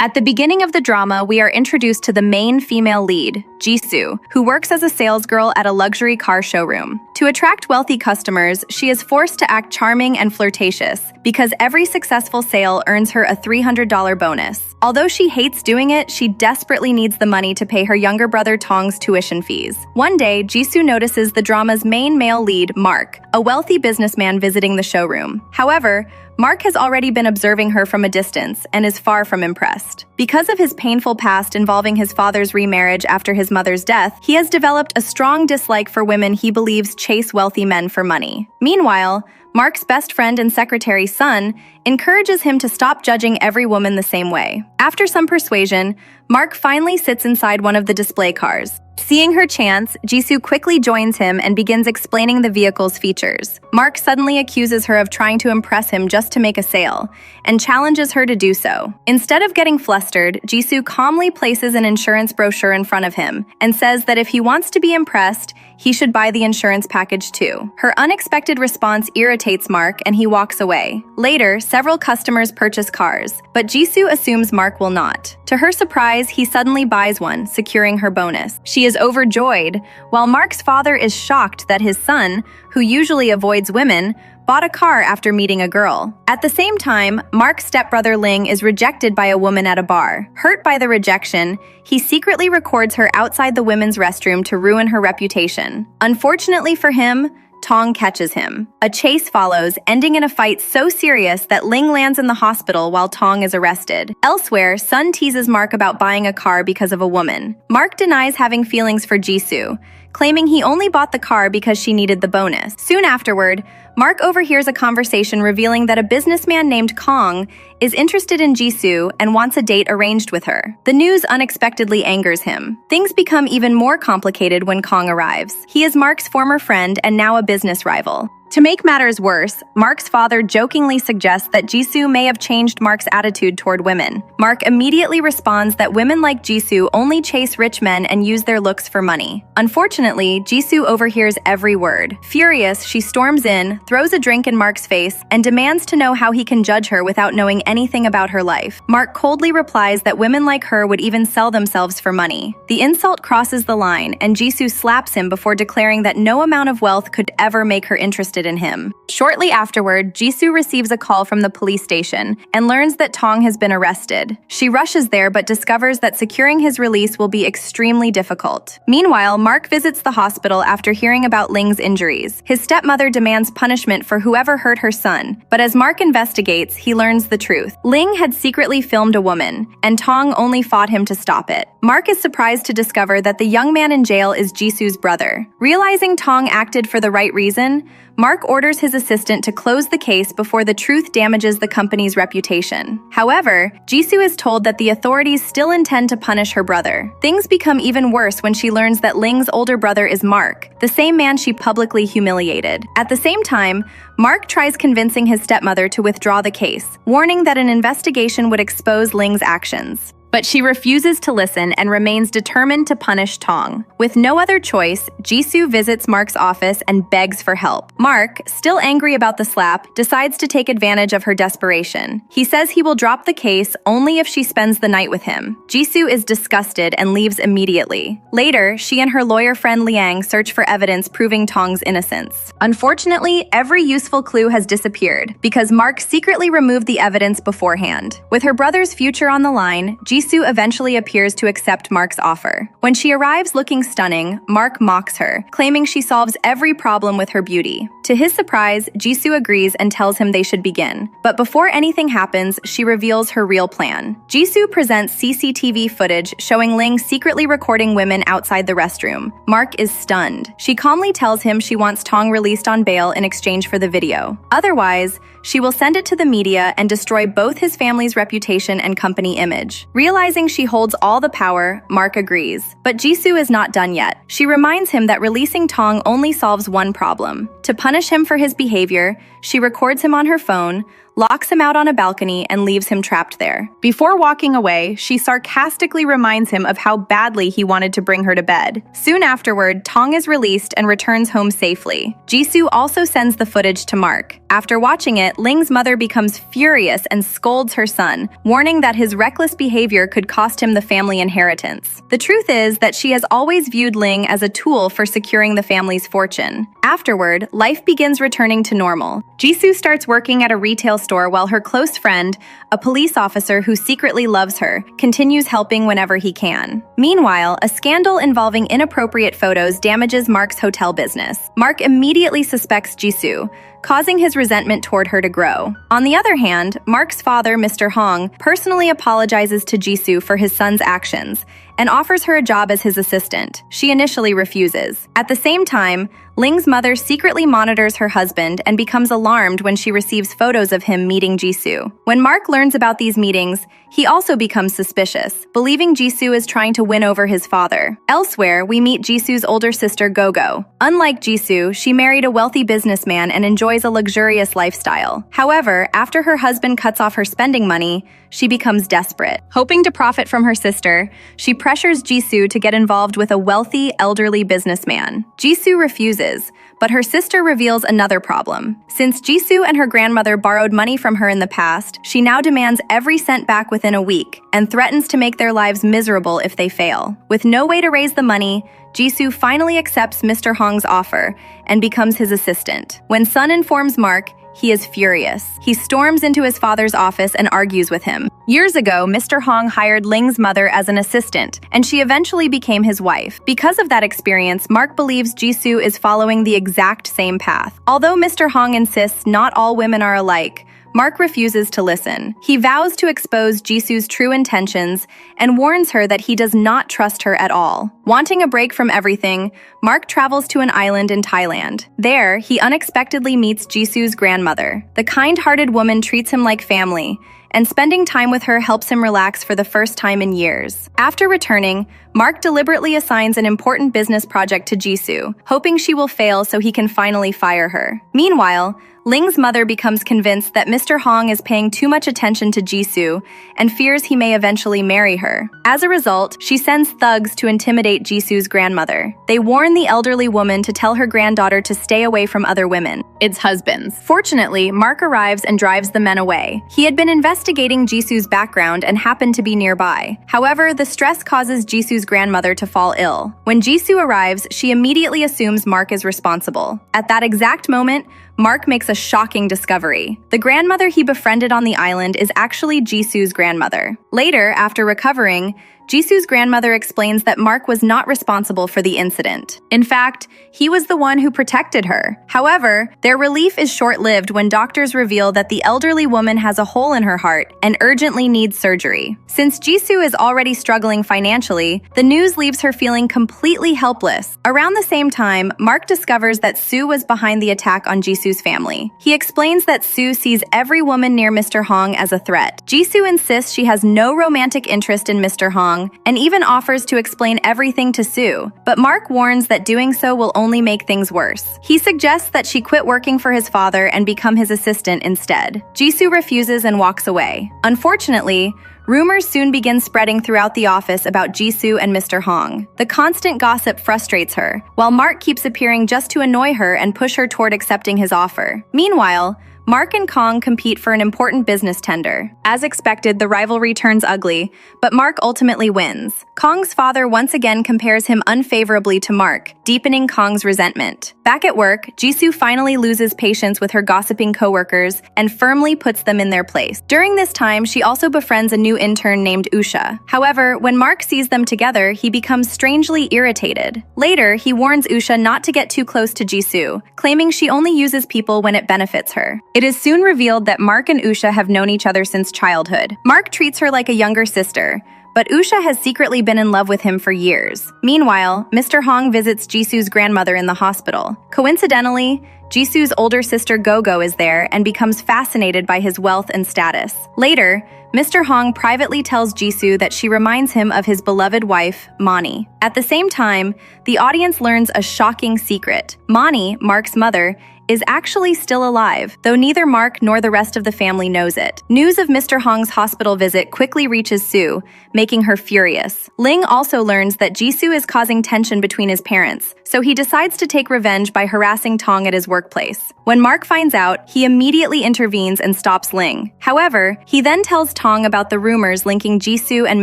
At the beginning of the drama, we are introduced to the main female lead, Jisoo, who works as a salesgirl at a luxury car showroom. To attract wealthy customers, she is forced to act charming and flirtatious because every successful sale earns her a $300 bonus. Although she hates doing it, she desperately needs the money to pay her younger brother Tong's tuition fees. One day, Jisoo notices the drama's main male lead, Mark, a wealthy businessman visiting the showroom. However, Mark has already been observing her from a distance and is far from impressed. Because of his painful past involving his father's remarriage after his mother's death, he has developed a strong dislike for women he believes chase wealthy men for money. Meanwhile, Mark's best friend and secretary, Sun, encourages him to stop judging every woman the same way. After some persuasion, Mark finally sits inside one of the display cars. Seeing her chance, Jisoo quickly joins him and begins explaining the vehicle's features. Mark suddenly accuses her of trying to impress him just to make a sale, and challenges her to do so. Instead of getting flustered, Jisoo calmly places an insurance brochure in front of him and says that if he wants to be impressed, he should buy the insurance package too. Her unexpected response irritates Mark and he walks away. Later, several customers purchase cars, but Jisoo assumes Mark will not. To her surprise, he suddenly buys one, securing her bonus. She is overjoyed, while Mark's father is shocked that his son, who usually avoids women, bought a car after meeting a girl. At the same time, Mark's stepbrother Ling is rejected by a woman at a bar. Hurt by the rejection, he secretly records her outside the women's restroom to ruin her reputation. Unfortunately for him, Tong catches him. A chase follows, ending in a fight so serious that Ling lands in the hospital while Tong is arrested. Elsewhere, Sun teases Mark about buying a car because of a woman. Mark denies having feelings for Jisoo, claiming he only bought the car because she needed the bonus. Soon afterward, Mark overhears a conversation revealing that a businessman named Kong is interested in Jisoo and wants a date arranged with her. The news unexpectedly angers him. Things become even more complicated when Kong arrives. He is Mark's former friend and now a business rival. To make matters worse, Mark's father jokingly suggests that Jisoo may have changed Mark's attitude toward women. Mark immediately responds that women like Jisoo only chase rich men and use their looks for money. Unfortunately, Jisoo overhears every word. Furious, she storms in, throws a drink in Mark's face, and demands to know how he can judge her without knowing anything about her life. Mark coldly replies that women like her would even sell themselves for money. The insult crosses the line, and Jisoo slaps him before declaring that no amount of wealth could ever make her interested in him. Shortly afterward, Jisoo receives a call from the police station and learns that Tong has been arrested. She rushes there but discovers that securing his release will be extremely difficult. Meanwhile, Mark visits the hospital after hearing about Ling's injuries. His stepmother demands punishment for whoever hurt her son, but as Mark investigates, he learns the truth. Ling had secretly filmed a woman, and Tong only fought him to stop it. Mark is surprised to discover that the young man in jail is Jisoo's brother. Realizing Tong acted for the right reason, Mark orders his assistant to close the case before the truth damages the company's reputation. However, Jisoo is told that the authorities still intend to punish her brother. Things become even worse when she learns that Ling's older brother is Mark, the same man she publicly humiliated. At the same time, Mark tries convincing his stepmother to withdraw the case, warning that an investigation would expose Ling's actions. But she refuses to listen and remains determined to punish Tong. With no other choice, Jisoo visits Mark's office and begs for help. Mark, still angry about the slap, decides to take advantage of her desperation. He says he will drop the case only if she spends the night with him. Jisoo is disgusted and leaves immediately. Later, she and her lawyer friend Liang search for evidence proving Tong's innocence. Unfortunately, every useful clue has disappeared because Mark secretly removed the evidence beforehand. With her brother's future on the line, Jisoo eventually appears to accept Mark's offer. When she arrives looking stunning, Mark mocks her, claiming she solves every problem with her beauty. To his surprise, Jisoo agrees and tells him they should begin. But before anything happens, she reveals her real plan. Jisoo presents CCTV footage showing Ling secretly recording women outside the restroom. Mark is stunned. She calmly tells him she wants Tong released on bail in exchange for the video. Otherwise, she will send it to the media and destroy both his family's reputation and company image. Realizing she holds all the power, Mark agrees. But Jisoo is not done yet. She reminds him that releasing Tong only solves one problem. To punish him for his behavior, she records him on her phone, locks him out on a balcony, and leaves him trapped there. Before walking away, she sarcastically reminds him of how badly he wanted to bring her to bed. Soon afterward, Tong is released and returns home safely. Jisoo also sends the footage to Mark. After watching it, Ling's mother becomes furious and scolds her son, warning that his reckless behavior could cost him the family inheritance. The truth is that she has always viewed Ling as a tool for securing the family's fortune. Afterward, life begins returning to normal. Jisoo starts working at a retail store while her close friend, a police officer who secretly loves her, continues helping whenever he can. Meanwhile, a scandal involving inappropriate photos damages Mark's hotel business. Mark immediately suspects Jisoo, causing his resentment toward her to grow. On the other hand, Mark's father, Mr. Hong, personally apologizes to Jisoo for his son's actions and offers her a job as his assistant. She initially refuses. At the same time, Ling's mother secretly monitors her husband and becomes alarmed when she receives photos of him meeting Jisoo. When Mark learns about these meetings, he also becomes suspicious, believing Jisoo is trying to win over his father. Elsewhere, we meet Jisoo's older sister Gogo. Unlike Jisoo, she married a wealthy businessman and enjoys a luxurious lifestyle. However, after her husband cuts off her spending money, she becomes desperate. Hoping to profit from her sister, she pressures Jisoo to get involved with a wealthy, elderly businessman. Jisoo refuses, but her sister reveals another problem. Since Jisoo and her grandmother borrowed money from her in the past, she now demands every cent back within a week and threatens to make their lives miserable if they fail. With no way to raise the money, Jisoo finally accepts Mr. Hong's offer and becomes his assistant. When Sun informs Mark, he is furious. He storms into his father's office and argues with him. Years ago, Mr. Hong hired Ling's mother as an assistant, and she eventually became his wife. Because of that experience, Mark believes Jisoo is following the exact same path. Although Mr. Hong insists not all women are alike, Mark refuses to listen. He vows to expose Jisoo's true intentions and warns her that he does not trust her at all. Wanting a break from everything, Mark travels to an island in Thailand. There, he unexpectedly meets Jisoo's grandmother. The kind-hearted woman treats him like family, and spending time with her helps him relax for the first time in years. After returning, Mark deliberately assigns an important business project to Jisoo, hoping she will fail so he can finally fire her. Meanwhile, Ling's mother becomes convinced that Mr. Hong is paying too much attention to Jisoo and fears he may eventually marry her. As a result, she sends thugs to intimidate Jisoo's grandmother. They warn the elderly woman to tell her granddaughter to stay away from other women. It's husbands. Fortunately, Mark arrives and drives the men away. He had been investigating Jisoo's background and happened to be nearby. However, the stress causes Jisoo's grandmother to fall ill. When Jisoo arrives, she immediately assumes Mark is responsible. At that exact moment, Mark makes a shocking discovery. The grandmother he befriended on the island is actually Jisoo's grandmother. Later, after recovering, Jisoo's grandmother explains that Mark was not responsible for the incident. In fact, he was the one who protected her. However, their relief is short-lived when doctors reveal that the elderly woman has a hole in her heart and urgently needs surgery. Since Jisoo is already struggling financially, the news leaves her feeling completely helpless. Around the same time, Mark discovers that Sue was behind the attack on Jisoo's family. He explains that Sue sees every woman near Mr. Hong as a threat. Jisoo insists she has no romantic interest in Mr. Hong and even offers to explain everything to Sue, but Mark warns that doing so will only make things worse. He suggests that she quit working for his father and become his assistant instead. Jisoo refuses and walks away. Unfortunately, rumors soon begin spreading throughout the office about Jisoo and Mr. Hong. The constant gossip frustrates her, while Mark keeps appearing just to annoy her and push her toward accepting his offer. Meanwhile, Mark and Kong compete for an important business tender. As expected, the rivalry turns ugly, but Mark ultimately wins. Kong's father once again compares him unfavorably to Mark, deepening Kong's resentment. Back at work, Jisoo finally loses patience with her gossiping coworkers and firmly puts them in their place. During this time, she also befriends a new intern named Usha. However, when Mark sees them together, he becomes strangely irritated. Later, he warns Usha not to get too close to Jisoo, claiming she only uses people when it benefits her. It is soon revealed that Mark and Usha have known each other since childhood. Mark treats her like a younger sister, but Usha has secretly been in love with him for years. Meanwhile, Mr. Hong visits Jisoo's grandmother in the hospital. Coincidentally, Jisoo's older sister Gogo is there and becomes fascinated by his wealth and status. Later, Mr. Hong privately tells Jisoo that she reminds him of his beloved wife, Mani. At the same time, the audience learns a shocking secret. Mani, Mark's mother, is actually still alive, though neither Mark nor the rest of the family knows it. News of Mr. Hong's hospital visit quickly reaches Sue, making her furious. Ling also learns that Jisoo is causing tension between his parents, so he decides to take revenge by harassing Tong at his workplace. When Mark finds out, he immediately intervenes and stops Ling. However, he then tells Tong about the rumors linking Jisoo and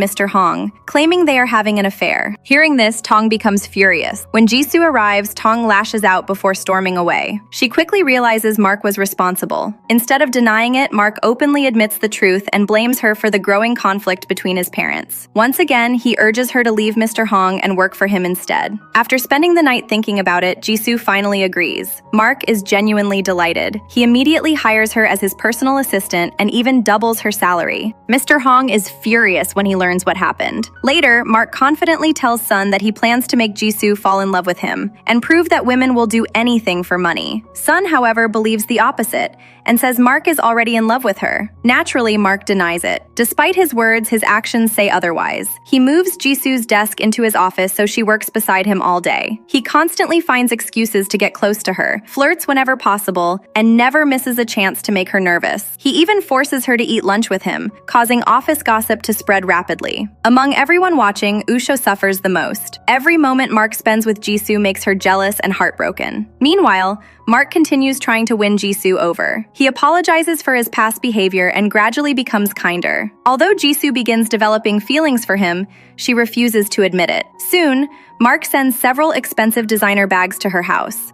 Mr. Hong, claiming they are having an affair. Hearing this, Tong becomes furious. When Jisoo arrives, Tong lashes out before storming away. She quickly realizes Mark was responsible. Instead of denying it, Mark openly admits the truth and blames her for the growing conflict between his parents. Once again, he urges her to leave Mr. Hong and work for him instead. After spending the night thinking about it, Jisoo finally agrees. Mark is genuinely delighted. He immediately hires her as his personal assistant and even doubles her salary. Mr. Hong is furious when he learns what happened. Later, Mark confidently tells Sun that he plans to make Jisoo fall in love with him and prove that women will do anything for money. Sun, however, believes the opposite and says Mark is already in love with her. Naturally, Mark denies it. Despite his words, his actions say otherwise. He moves Jisoo's desk into his office so she works beside him all day. He constantly finds excuses to get close to her, flirts whenever possible, and never misses a chance to make her nervous. He even forces her to eat lunch with him, causing office gossip to spread rapidly. Among everyone watching, Usho suffers the most. Every moment Mark spends with Jisoo makes her jealous and heartbroken. Meanwhile, Mark continues trying to win Jisoo over. He apologizes for his past behavior and gradually becomes kinder. Although Jisoo begins developing feelings for him, she refuses to admit it. Soon, Mark sends several expensive designer bags to her house.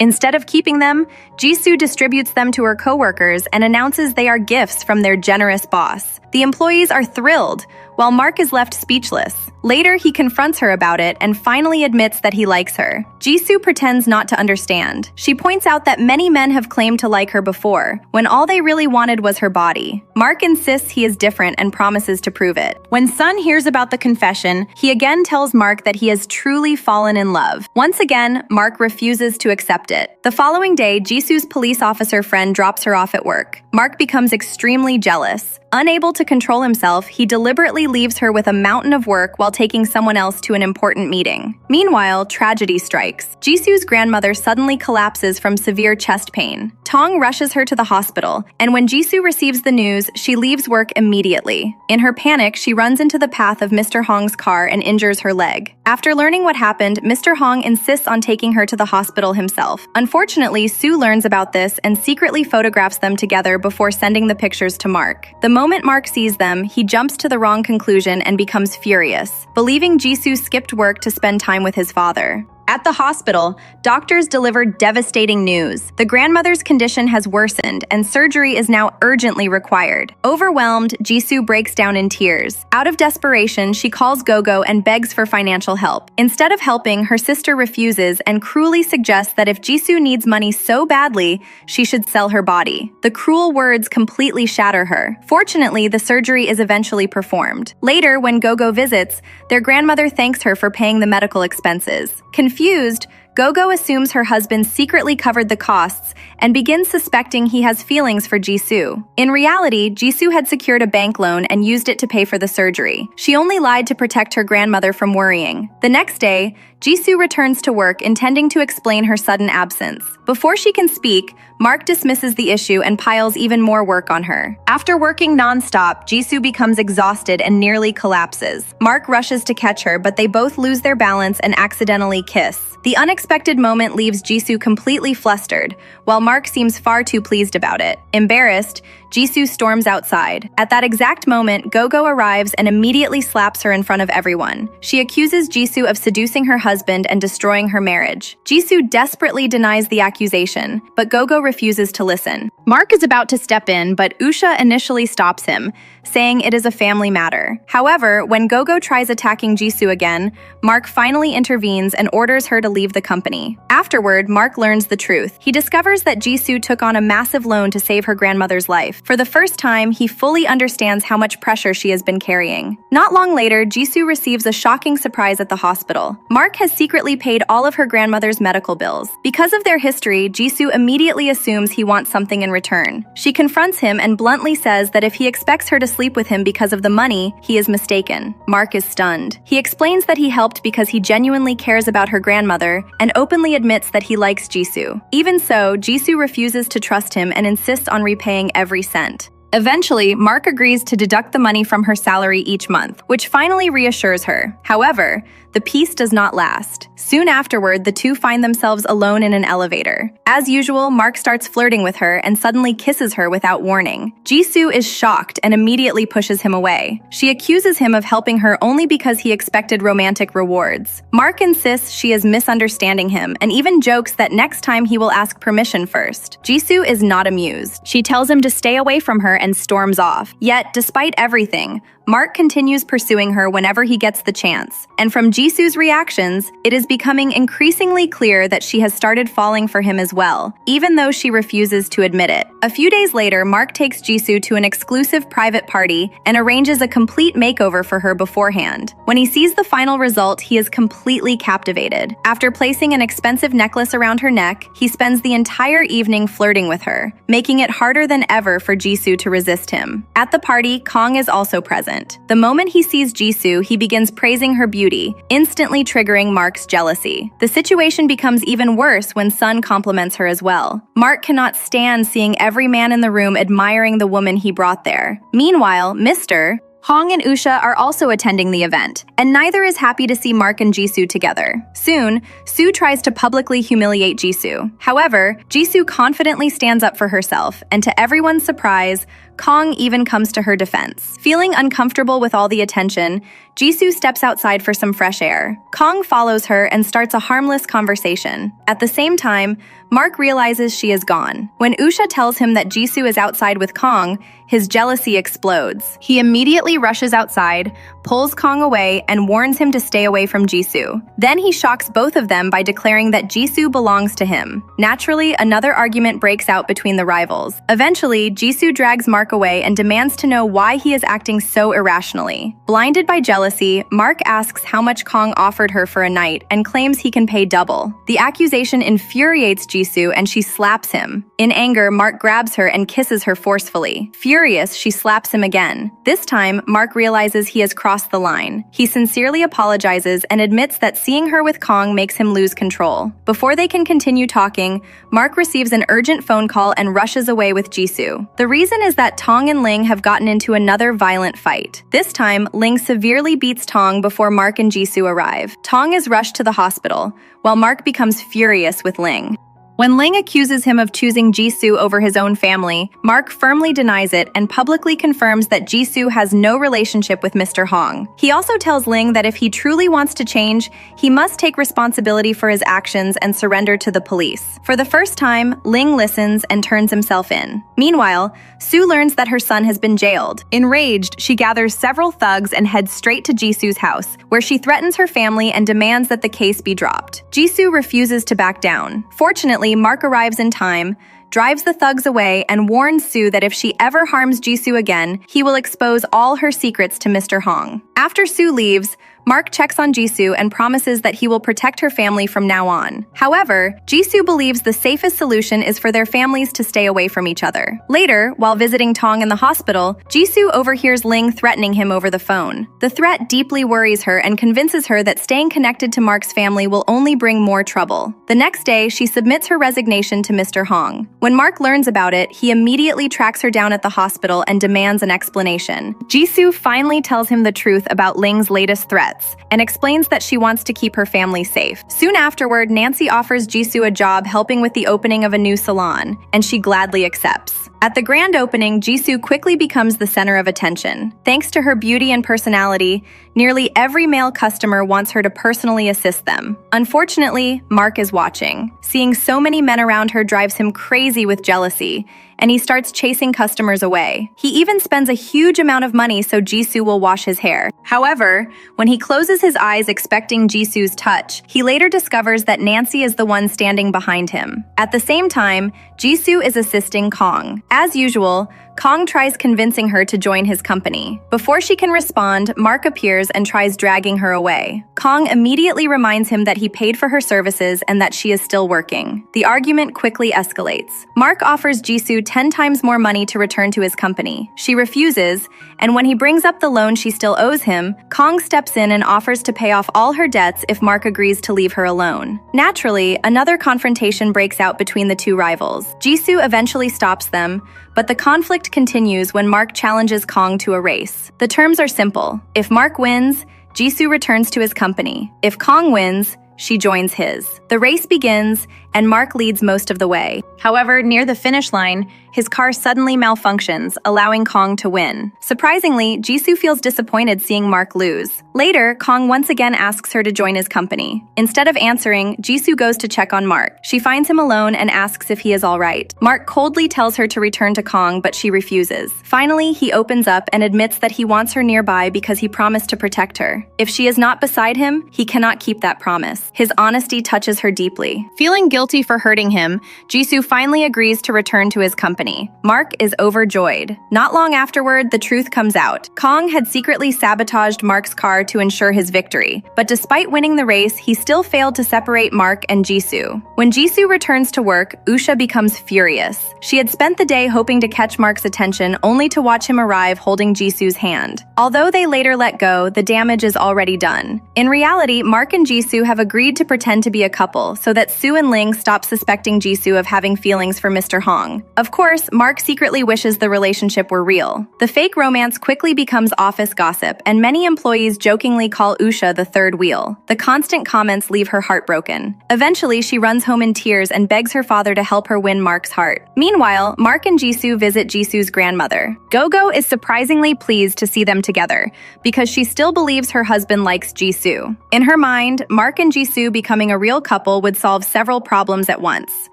Instead of keeping them, Jisoo distributes them to her coworkers and announces they are gifts from their generous boss. The employees are thrilled, while Mark is left speechless. Later, he confronts her about it and finally admits that he likes her. Jisoo pretends not to understand. She points out that many men have claimed to like her before, when all they really wanted was her body. Mark insists he is different and promises to prove it. When Sun hears about the confession, he again tells Mark that he has truly fallen in love. Once again, Mark refuses to accept it. The following day, Jisoo's police officer friend drops her off at work. Mark becomes extremely jealous. Unable to control himself, he deliberately leaves her with a mountain of work while taking someone else to an important meeting. Meanwhile, tragedy strikes. Jisoo's grandmother suddenly collapses from severe chest pain. Tong rushes her to the hospital, and when Jisoo receives the news, she leaves work immediately. In her panic, she runs into the path of Mr. Hong's car and injures her leg. After learning what happened, Mr. Hong insists on taking her to the hospital himself. Unfortunately, Sue learns about this and secretly photographs them together before sending the pictures to Mark. The moment Mark sees them, he jumps to the wrong conclusion and becomes furious, believing Jisoo skipped work to spend time with his father. At the hospital, doctors delivered devastating news. The grandmother's condition has worsened and surgery is now urgently required. Overwhelmed, Jisoo breaks down in tears. Out of desperation, she calls Gogo and begs for financial help. Instead of helping, her sister refuses and cruelly suggests that if Jisoo needs money so badly, she should sell her body. The cruel words completely shatter her. Fortunately, the surgery is eventually performed. Later, when Gogo visits, their grandmother thanks her for paying the medical expenses. Confused, Gogo assumes her husband secretly covered the costs and begins suspecting he has feelings for Jisoo. In reality, Jisoo had secured a bank loan and used it to pay for the surgery. She only lied to protect her grandmother from worrying. The next day, Jisoo returns to work intending to explain her sudden absence. Before she can speak, Mark dismisses the issue and piles even more work on her. After working non-stop, Jisoo becomes exhausted and nearly collapses. Mark rushes to catch her, but they both lose their balance and accidentally kiss. The unexpected moment leaves Jisoo completely flustered, while Mark seems far too pleased about it. Embarrassed, Jisoo storms outside. At that exact moment, Gogo arrives and immediately slaps her in front of everyone. She accuses Jisoo of seducing her husband and destroying her marriage. Jisoo desperately denies the accusation, but Gogo refuses to listen. Mark is about to step in, but Usha initially stops him, saying it is a family matter. However, when Gogo tries attacking Jisoo again, Mark finally intervenes and orders her to leave the company. Afterward, Mark learns the truth. He discovers that Jisoo took on a massive loan to save her grandmother's life. relief. For the first time, he fully understands how much pressure she has been carrying. Not long later, Jisoo receives a shocking surprise at the hospital. Mark has secretly paid all of her grandmother's medical bills. Because of their history, Jisoo immediately assumes he wants something in return. She confronts him and bluntly says that if he expects her to sleep with him because of the money, he is mistaken. Mark is stunned. He explains that he helped because he genuinely cares about her grandmother and openly admits that he likes Jisoo. Even so, Jisoo refuses to trust him and insists on repaying every cent. Eventually, Mark agrees to deduct the money from her salary each month, which finally reassures her. However, the peace does not last. Soon afterward, the two find themselves alone in an elevator. As usual, Mark starts flirting with her and suddenly kisses her without warning. Jisoo is shocked and immediately pushes him away. She accuses him of helping her only because he expected romantic rewards. Mark insists she is misunderstanding him and even jokes that next time he will ask permission first. Jisoo is not amused. She tells him to stay away from her and storms off. Yet, despite everything, Mark continues pursuing her whenever he gets the chance. And from Jisoo's reactions, it is becoming increasingly clear that she has started falling for him as well, even though she refuses to admit it. A few days later, Mark takes Jisoo to an exclusive private party and arranges a complete makeover for her beforehand. When he sees the final result, he is completely captivated. After placing an expensive necklace around her neck, he spends the entire evening flirting with her, making it harder than ever for Jisoo to resist him. At the party, Kong is also present. The moment he sees Jisoo, he begins praising her beauty, instantly triggering Mark's jealousy. The situation becomes even worse when Sun compliments her as well. Mark cannot stand seeing every man in the room admiring the woman he brought there. Meanwhile, Mr. Hong and Usha are also attending the event, and neither is happy to see Mark and Jisoo together. Soon, Soo tries to publicly humiliate Jisoo. However, Jisoo confidently stands up for herself, and to everyone's surprise, Kong even comes to her defense. Feeling uncomfortable with all the attention, Jisoo steps outside for some fresh air. Kong follows her and starts a harmless conversation. At the same time, Mark realizes she is gone. When Usha tells him that Jisoo is outside with Kong, his jealousy explodes. He immediately rushes outside, pulls Kong away, and warns him to stay away from Jisoo. Then he shocks both of them by declaring that Jisoo belongs to him. Naturally, another argument breaks out between the rivals. Eventually, Jisoo drags Mark away and demands to know why he is acting so irrationally. Blinded by jealousy, Mark asks how much Kong offered her for a night and claims he can pay double. The accusation infuriates Jisoo and she slaps him. In anger, Mark grabs her and kisses her forcefully. Furious, she slaps him again. This time, Mark realizes he has crossed the line. He sincerely apologizes and admits that seeing her with Kong makes him lose control. Before they can continue talking, Mark receives an urgent phone call and rushes away with Jisoo. The reason is that Tong and Ling have gotten into another violent fight. This time, Ling severely beats Tong before Mark and Jisoo arrive. Tong is rushed to the hospital, while Mark becomes furious with Ling. When Ling accuses him of choosing Jisoo over his own family, Mark firmly denies it and publicly confirms that Jisoo has no relationship with Mr. Hong. He also tells Ling that if he truly wants to change, he must take responsibility for his actions and surrender to the police. For the first time, Ling listens and turns himself in. Meanwhile, Soo learns that her son has been jailed. Enraged, she gathers several thugs and heads straight to Jisoo's house, where she threatens her family and demands that the case be dropped. Jisoo refuses to back down. Fortunately, Mark arrives in time, drives the thugs away, and warns Soo that if she ever harms Jisoo again, he will expose all her secrets to Mr. Hong. After Soo leaves, Mark checks on Jisoo and promises that he will protect her family from now on. However, Jisoo believes the safest solution is for their families to stay away from each other. Later, while visiting Tong in the hospital, Jisoo overhears Ling threatening him over the phone. The threat deeply worries her and convinces her that staying connected to Mark's family will only bring more trouble. The next day, she submits her resignation to Mr. Hong. When Mark learns about it, he immediately tracks her down at the hospital and demands an explanation. Jisoo finally tells him the truth about Ling's latest threats and explains that she wants to keep her family safe. Soon afterward, Nancy offers Jisoo a job helping with the opening of a new salon, and she gladly accepts. At the grand opening, Jisoo quickly becomes the center of attention. Thanks to her beauty and personality, nearly every male customer wants her to personally assist them. Unfortunately, Mark is watching. Seeing so many men around her drives him crazy with jealousy, and he starts chasing customers away. He even spends a huge amount of money so Jisoo will wash his hair. However, when he closes his eyes expecting Jisoo's touch, he later discovers that Nancy is the one standing behind him. At the same time, Jisoo is assisting Kong. As usual, Kong tries convincing her to join his company. Before she can respond, Mark appears and tries dragging her away. Kong immediately reminds him that he paid for her services and that she is still working. The argument quickly escalates. Mark offers Jisoo 10 times more money to return to his company. She refuses, and when he brings up the loan she still owes him, Kong steps in and offers to pay off all her debts if Mark agrees to leave her alone. Naturally, another confrontation breaks out between the two rivals. Jisoo eventually stops them, but the conflict continues when Mark challenges Kong to a race. The terms are simple. If Mark wins, Jisoo returns to his company. If Kong wins, she joins his. The race begins, and Mark leads most of the way. However, near the finish line, his car suddenly malfunctions, allowing Kong to win. Surprisingly, Jisoo feels disappointed seeing Mark lose. Later, Kong once again asks her to join his company. Instead of answering, Jisoo goes to check on Mark. She finds him alone and asks if he is all right. Mark coldly tells her to return to Kong, but she refuses. Finally, he opens up and admits that he wants her nearby because he promised to protect her. If she is not beside him, he cannot keep that promise. His honesty touches her deeply. Feeling guilty for hurting him, Jisoo finally agrees to return to his company. Mark is overjoyed. Not long afterward, the truth comes out. Kong had secretly sabotaged Mark's car to ensure his victory, but despite winning the race, he still failed to separate Mark and Jisoo. When Jisoo returns to work, Usha becomes furious. She had spent the day hoping to catch Mark's attention only to watch him arrive holding Jisoo's hand. Although they later let go, the damage is already done. In reality, Mark and Jisoo have agreed to pretend to be a couple so that Soo and Ling stop suspecting Jisoo of having feelings for Mr. Hong. Of course, Mark secretly wishes the relationship were real. The fake romance quickly becomes office gossip, and many employees jokingly call Usha the third wheel. The constant comments leave her heartbroken. Eventually, she runs home in tears and begs her father to help her win Mark's heart. Meanwhile, Mark and Jisoo visit Jisoo's grandmother. Gogo is surprisingly pleased to see them together because she still believes her husband likes Jisoo. In her mind, Mark and Jisoo becoming a real couple would solve several problems at once.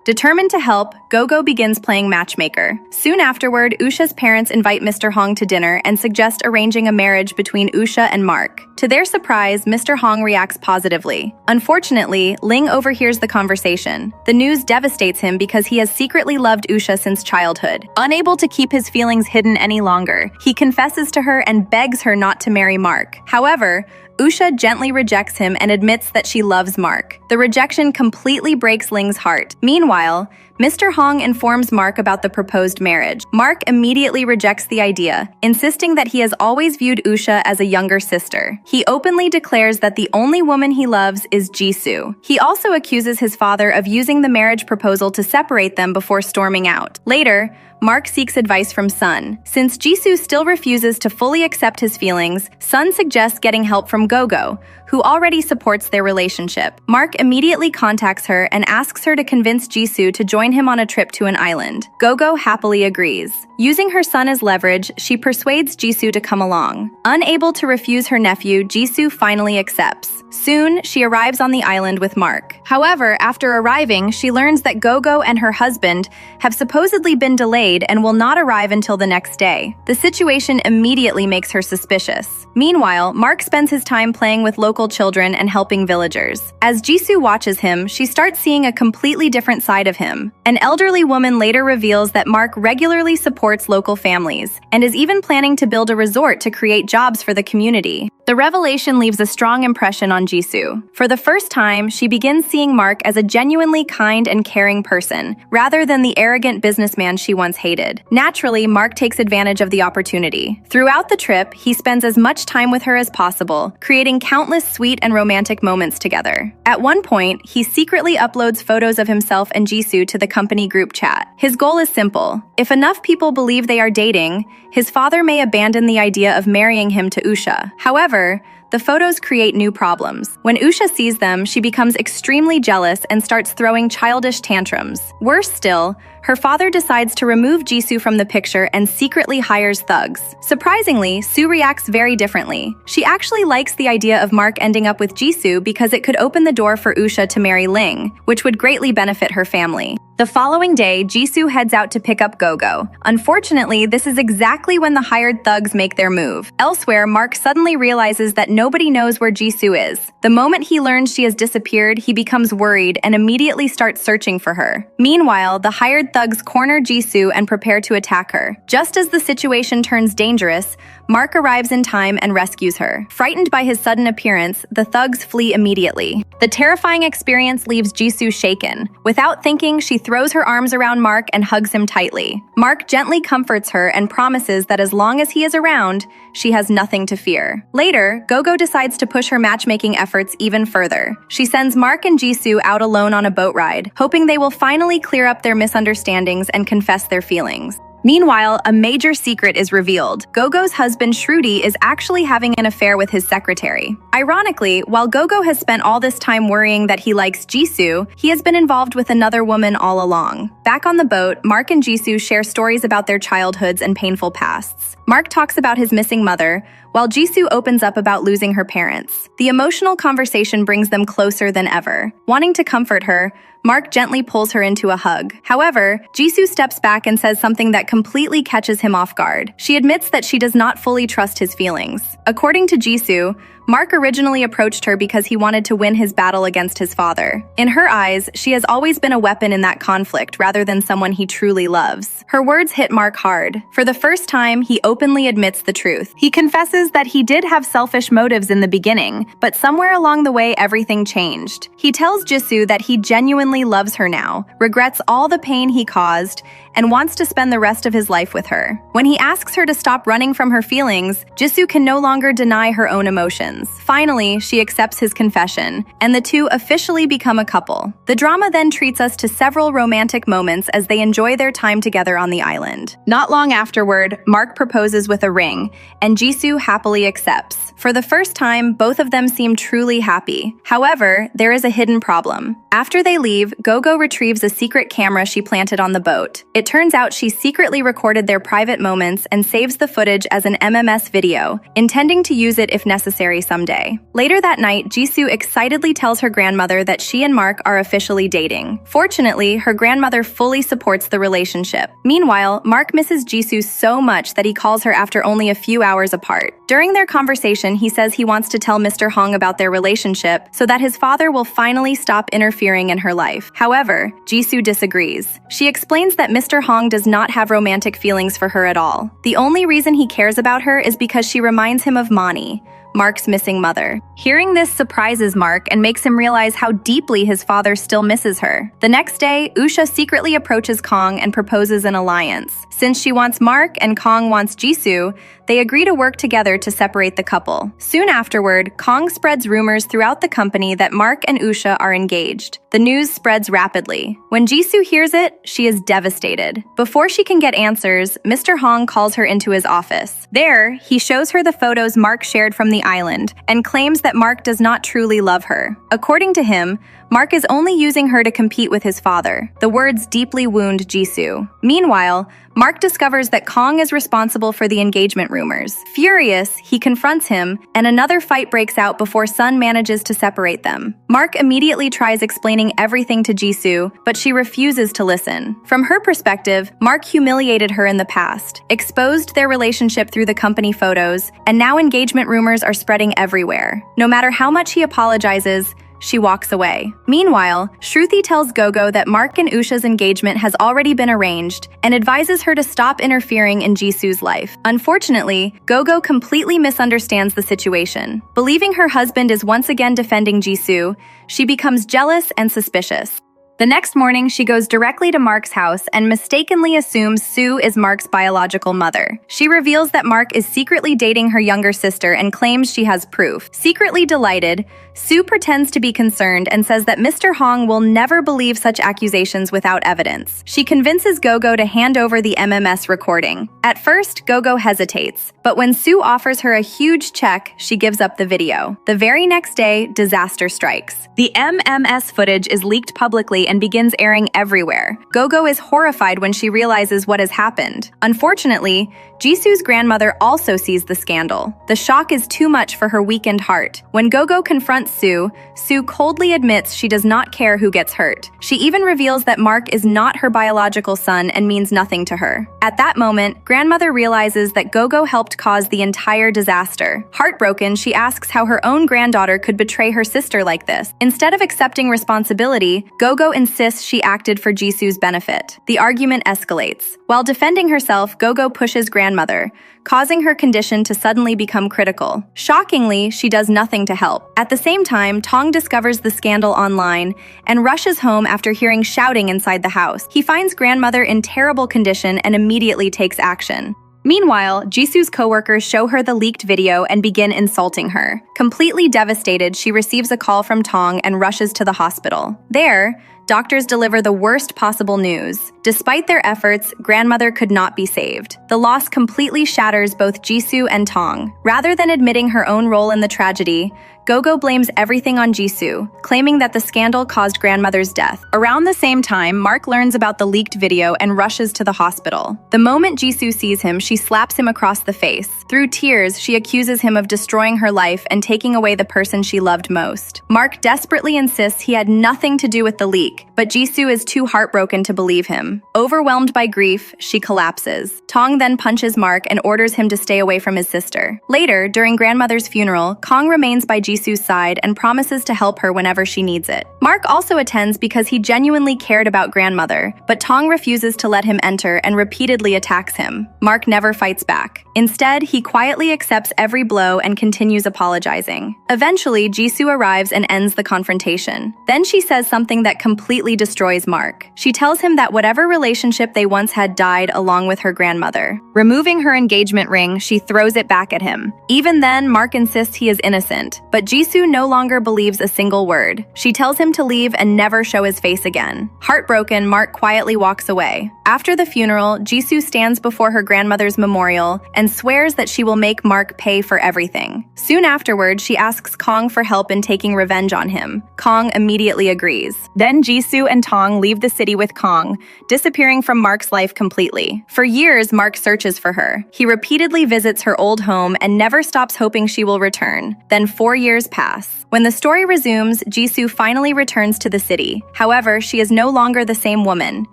Determined to help, Gogo begins playing matchmaker. Soon afterward, Usha's parents invite Mr. Hong to dinner and suggest arranging a marriage between Usha and Mark. To their surprise, Mr. Hong reacts positively. Unfortunately, Ling overhears the conversation. The news devastates him because he has secretly loved Usha since childhood. Unable to keep his feelings hidden any longer, he confesses to her and begs her not to marry Mark. However, Usha gently rejects him and admits that she loves Mark. The rejection completely breaks Ling's heart. Meanwhile, Mr. Hong informs Mark about the proposed marriage. Mark immediately rejects the idea, insisting that he has always viewed Usha as a younger sister. He openly declares that the only woman he loves is Jisoo. He also accuses his father of using the marriage proposal to separate them before storming out. Later, Mark seeks advice from Sun. Since Jisoo still refuses to fully accept his feelings, Sun suggests getting help from Gogo, who already supports their relationship. Mark immediately contacts her and asks her to convince Jisoo to join him on a trip to an island. Gogo happily agrees. Using her son as leverage, she persuades Jisoo to come along. Unable to refuse her nephew, Jisoo finally accepts. Soon, she arrives on the island with Mark. However, after arriving, she learns that Gogo and her husband have supposedly been delayed and will not arrive until the next day. The situation immediately makes her suspicious. Meanwhile, Mark spends his time playing with local children and helping villagers. As Jisoo watches him, she starts seeing a completely different side of him. An elderly woman later reveals that Mark regularly supports local families and is even planning to build a resort to create jobs for the community. The revelation leaves a strong impression on Jisoo. For the first time, she begins seeing Mark as a genuinely kind and caring person, rather than the arrogant businessman she once hated. Naturally, Mark takes advantage of the opportunity. Throughout the trip, he spends as much time with her as possible, creating countless sweet and romantic moments together. At one point, he secretly uploads photos of himself and Jisoo to the company group chat. His goal is simple. If enough people believe they are dating, his father may abandon the idea of marrying him to Usha. However, the photos create new problems. When Usha sees them, she becomes extremely jealous and starts throwing childish tantrums. Worse still, her father decides to remove Jisoo from the picture and secretly hires thugs. Surprisingly, Soo reacts very differently. She actually likes the idea of Mark ending up with Jisoo because it could open the door for Usha to marry Ling, which would greatly benefit her family. The following day, Jisoo heads out to pick up Gogo. Unfortunately, this is exactly when the hired thugs make their move. Elsewhere, Mark suddenly realizes that nobody knows where Jisoo is. The moment he learns she has disappeared, he becomes worried and immediately starts searching for her. Meanwhile, the hired thugs corner Jisoo and prepare to attack her. Just as the situation turns dangerous, Mark arrives in time and rescues her. Frightened by his sudden appearance, the thugs flee immediately. The terrifying experience leaves Jisoo shaken. Without thinking, she throws her arms around Mark and hugs him tightly. Mark gently comforts her and promises that as long as he is around, she has nothing to fear. Later, Gogo decides to push her matchmaking efforts even further. She sends Mark and Jisoo out alone on a boat ride, hoping they will finally clear up their misunderstandings and confess their feelings. Meanwhile, a major secret is revealed. Gogo's husband Shruti is actually having an affair with his secretary. Ironically, while Gogo has spent all this time worrying that he likes Jisoo, he has been involved with another woman all along. Back on the boat, Mark and Jisoo share stories about their childhoods and painful pasts. Mark talks about his missing mother, while Jisoo opens up about losing her parents. The emotional conversation brings them closer than ever. Wanting to comfort her, Mark gently pulls her into a hug. However, Jisoo steps back and says something that completely catches him off guard. She admits that she does not fully trust his feelings. According to Jisoo, Mark originally approached her because he wanted to win his battle against his father. In her eyes, she has always been a weapon in that conflict rather than someone he truly loves. Her words hit Mark hard. For the first time, he openly admits the truth. He confesses that he did have selfish motives in the beginning, but somewhere along the way, everything changed. He tells Jisoo that he genuinely loves her now, regrets all the pain he caused, and wants to spend the rest of his life with her. When he asks her to stop running from her feelings, Jisoo can no longer deny her own emotions. Finally, she accepts his confession, and the two officially become a couple. The drama then treats us to several romantic moments as they enjoy their time together on the island. Not long afterward, Mark proposes with a ring, and Jisoo happily accepts. For the first time, both of them seem truly happy. However, there is a hidden problem. After they leave, Gogo retrieves a secret camera she planted on the boat. It turns out she secretly recorded their private moments and saves the footage as an MMS video, intending to use it if necessary someday. Later that night, Jisoo excitedly tells her grandmother that she and Mark are officially dating. Fortunately, her grandmother fully supports the relationship. Meanwhile, Mark misses Jisoo so much that he calls her after only a few hours apart. During their conversation, he says he wants to tell Mr. Hong about their relationship so that his father will finally stop interfering in her life. However, Jisoo disagrees. She explains that Mr. Hong does not have romantic feelings for her at all. The only reason he cares about her is because she reminds him of Mani, Mark's missing mother. Hearing this surprises Mark and makes him realize how deeply his father still misses her. The next day, Usha secretly approaches Kong and proposes an alliance. Since she wants Mark and Kong wants Jisoo, they agree to work together to separate the couple. Soon afterward, Kong spreads rumors throughout the company that Mark and Usha are engaged. The news spreads rapidly. When Jisoo hears it, she is devastated. Before she can get answers, Mr. Hong calls her into his office. There, he shows her the photos Mark shared from the island and claims that Mark does not truly love her. According to him, Mark is only using her to compete with his father. The words deeply wound Jisoo. Meanwhile, Mark discovers that Kong is responsible for the engagement rumors. Furious, he confronts him, and another fight breaks out before Sun manages to separate them. Mark immediately tries explaining everything to Jisoo, but she refuses to listen. From her perspective, Mark humiliated her in the past, exposed their relationship through the company photos, and now engagement rumors are spreading everywhere. No matter how much he apologizes, she walks away. Meanwhile, Shruti tells Gogo that Mark and Usha's engagement has already been arranged and advises her to stop interfering in Jisoo's life. Unfortunately, Gogo completely misunderstands the situation. Believing her husband is once again defending Jisoo, she becomes jealous and suspicious. The next morning, she goes directly to Mark's house and mistakenly assumes Sue is Mark's biological mother. She reveals that Mark is secretly dating her younger sister and claims she has proof. Secretly delighted, Sue pretends to be concerned and says that Mr. Hong will never believe such accusations without evidence. She convinces Gogo to hand over the MMS recording. At first, Gogo hesitates, but when Sue offers her a huge check, she gives up the video. The very next day, disaster strikes. The MMS footage is leaked publicly and begins airing everywhere. Gogo is horrified when she realizes what has happened. Unfortunately, Jisoo's grandmother also sees the scandal. The shock is too much for her weakened heart. When Gogo confronts Sue, Sue coldly admits she does not care who gets hurt. She even reveals that Mark is not her biological son and means nothing to her. At that moment, grandmother realizes that Gogo helped cause the entire disaster. Heartbroken, she asks how her own granddaughter could betray her sister like this. Instead of accepting responsibility, Gogo insists she acted for Jisoo's benefit. The argument escalates. While defending herself, Gogo pushes grandmother, causing her condition to suddenly become critical. Shockingly, she does nothing to help. At the same time, Tong discovers the scandal online and rushes home after hearing shouting inside the house. He finds grandmother in terrible condition and immediately takes action. Meanwhile, Jisoo's coworkers show her the leaked video and begin insulting her. Completely devastated, she receives a call from Tong and rushes to the hospital. There, doctors deliver the worst possible news. Despite their efforts, grandmother could not be saved. The loss completely shatters both Jisoo and Tong. Rather than admitting her own role in the tragedy, Gogo blames everything on Jisoo, claiming that the scandal caused grandmother's death. Around the same time, Mark learns about the leaked video and rushes to the hospital. The moment Jisoo sees him, she slaps him across the face. Through tears, she accuses him of destroying her life and taking away the person she loved most. Mark desperately insists he had nothing to do with the leak, but Jisoo is too heartbroken to believe him. Overwhelmed by grief, she collapses. Tong then punches Mark and orders him to stay away from his sister. Later, during grandmother's funeral, Kong remains by Jisoo's side and promises to help her whenever she needs it. Mark also attends because he genuinely cared about grandmother, but Tong refuses to let him enter and repeatedly attacks him. Mark never fights back. Instead, he quietly accepts every blow and continues apologizing. Eventually, Jisoo arrives and ends the confrontation. Then she says something that completely destroys Mark. She tells him that whatever relationship they once had died along with her grandmother. Removing her engagement ring, she throws it back at him. Even then, Mark insists he is innocent, but Jisoo no longer believes a single word. She tells him to leave and never show his face again. Heartbroken, Mark quietly walks away. After the funeral, Jisoo stands before her grandmother's memorial and swears that she will make Mark pay for everything. Soon afterward, she asks Kong for help in taking revenge on him. Kong immediately agrees. Then Jisoo and Tong leave the city with Kong, disappearing from Mark's life completely. For years, Mark searches for her. He repeatedly visits her old home and never stops hoping she will return. Then 4 years pass. When the story resumes, Jisoo finally returns to the city. However, she is no longer the same woman.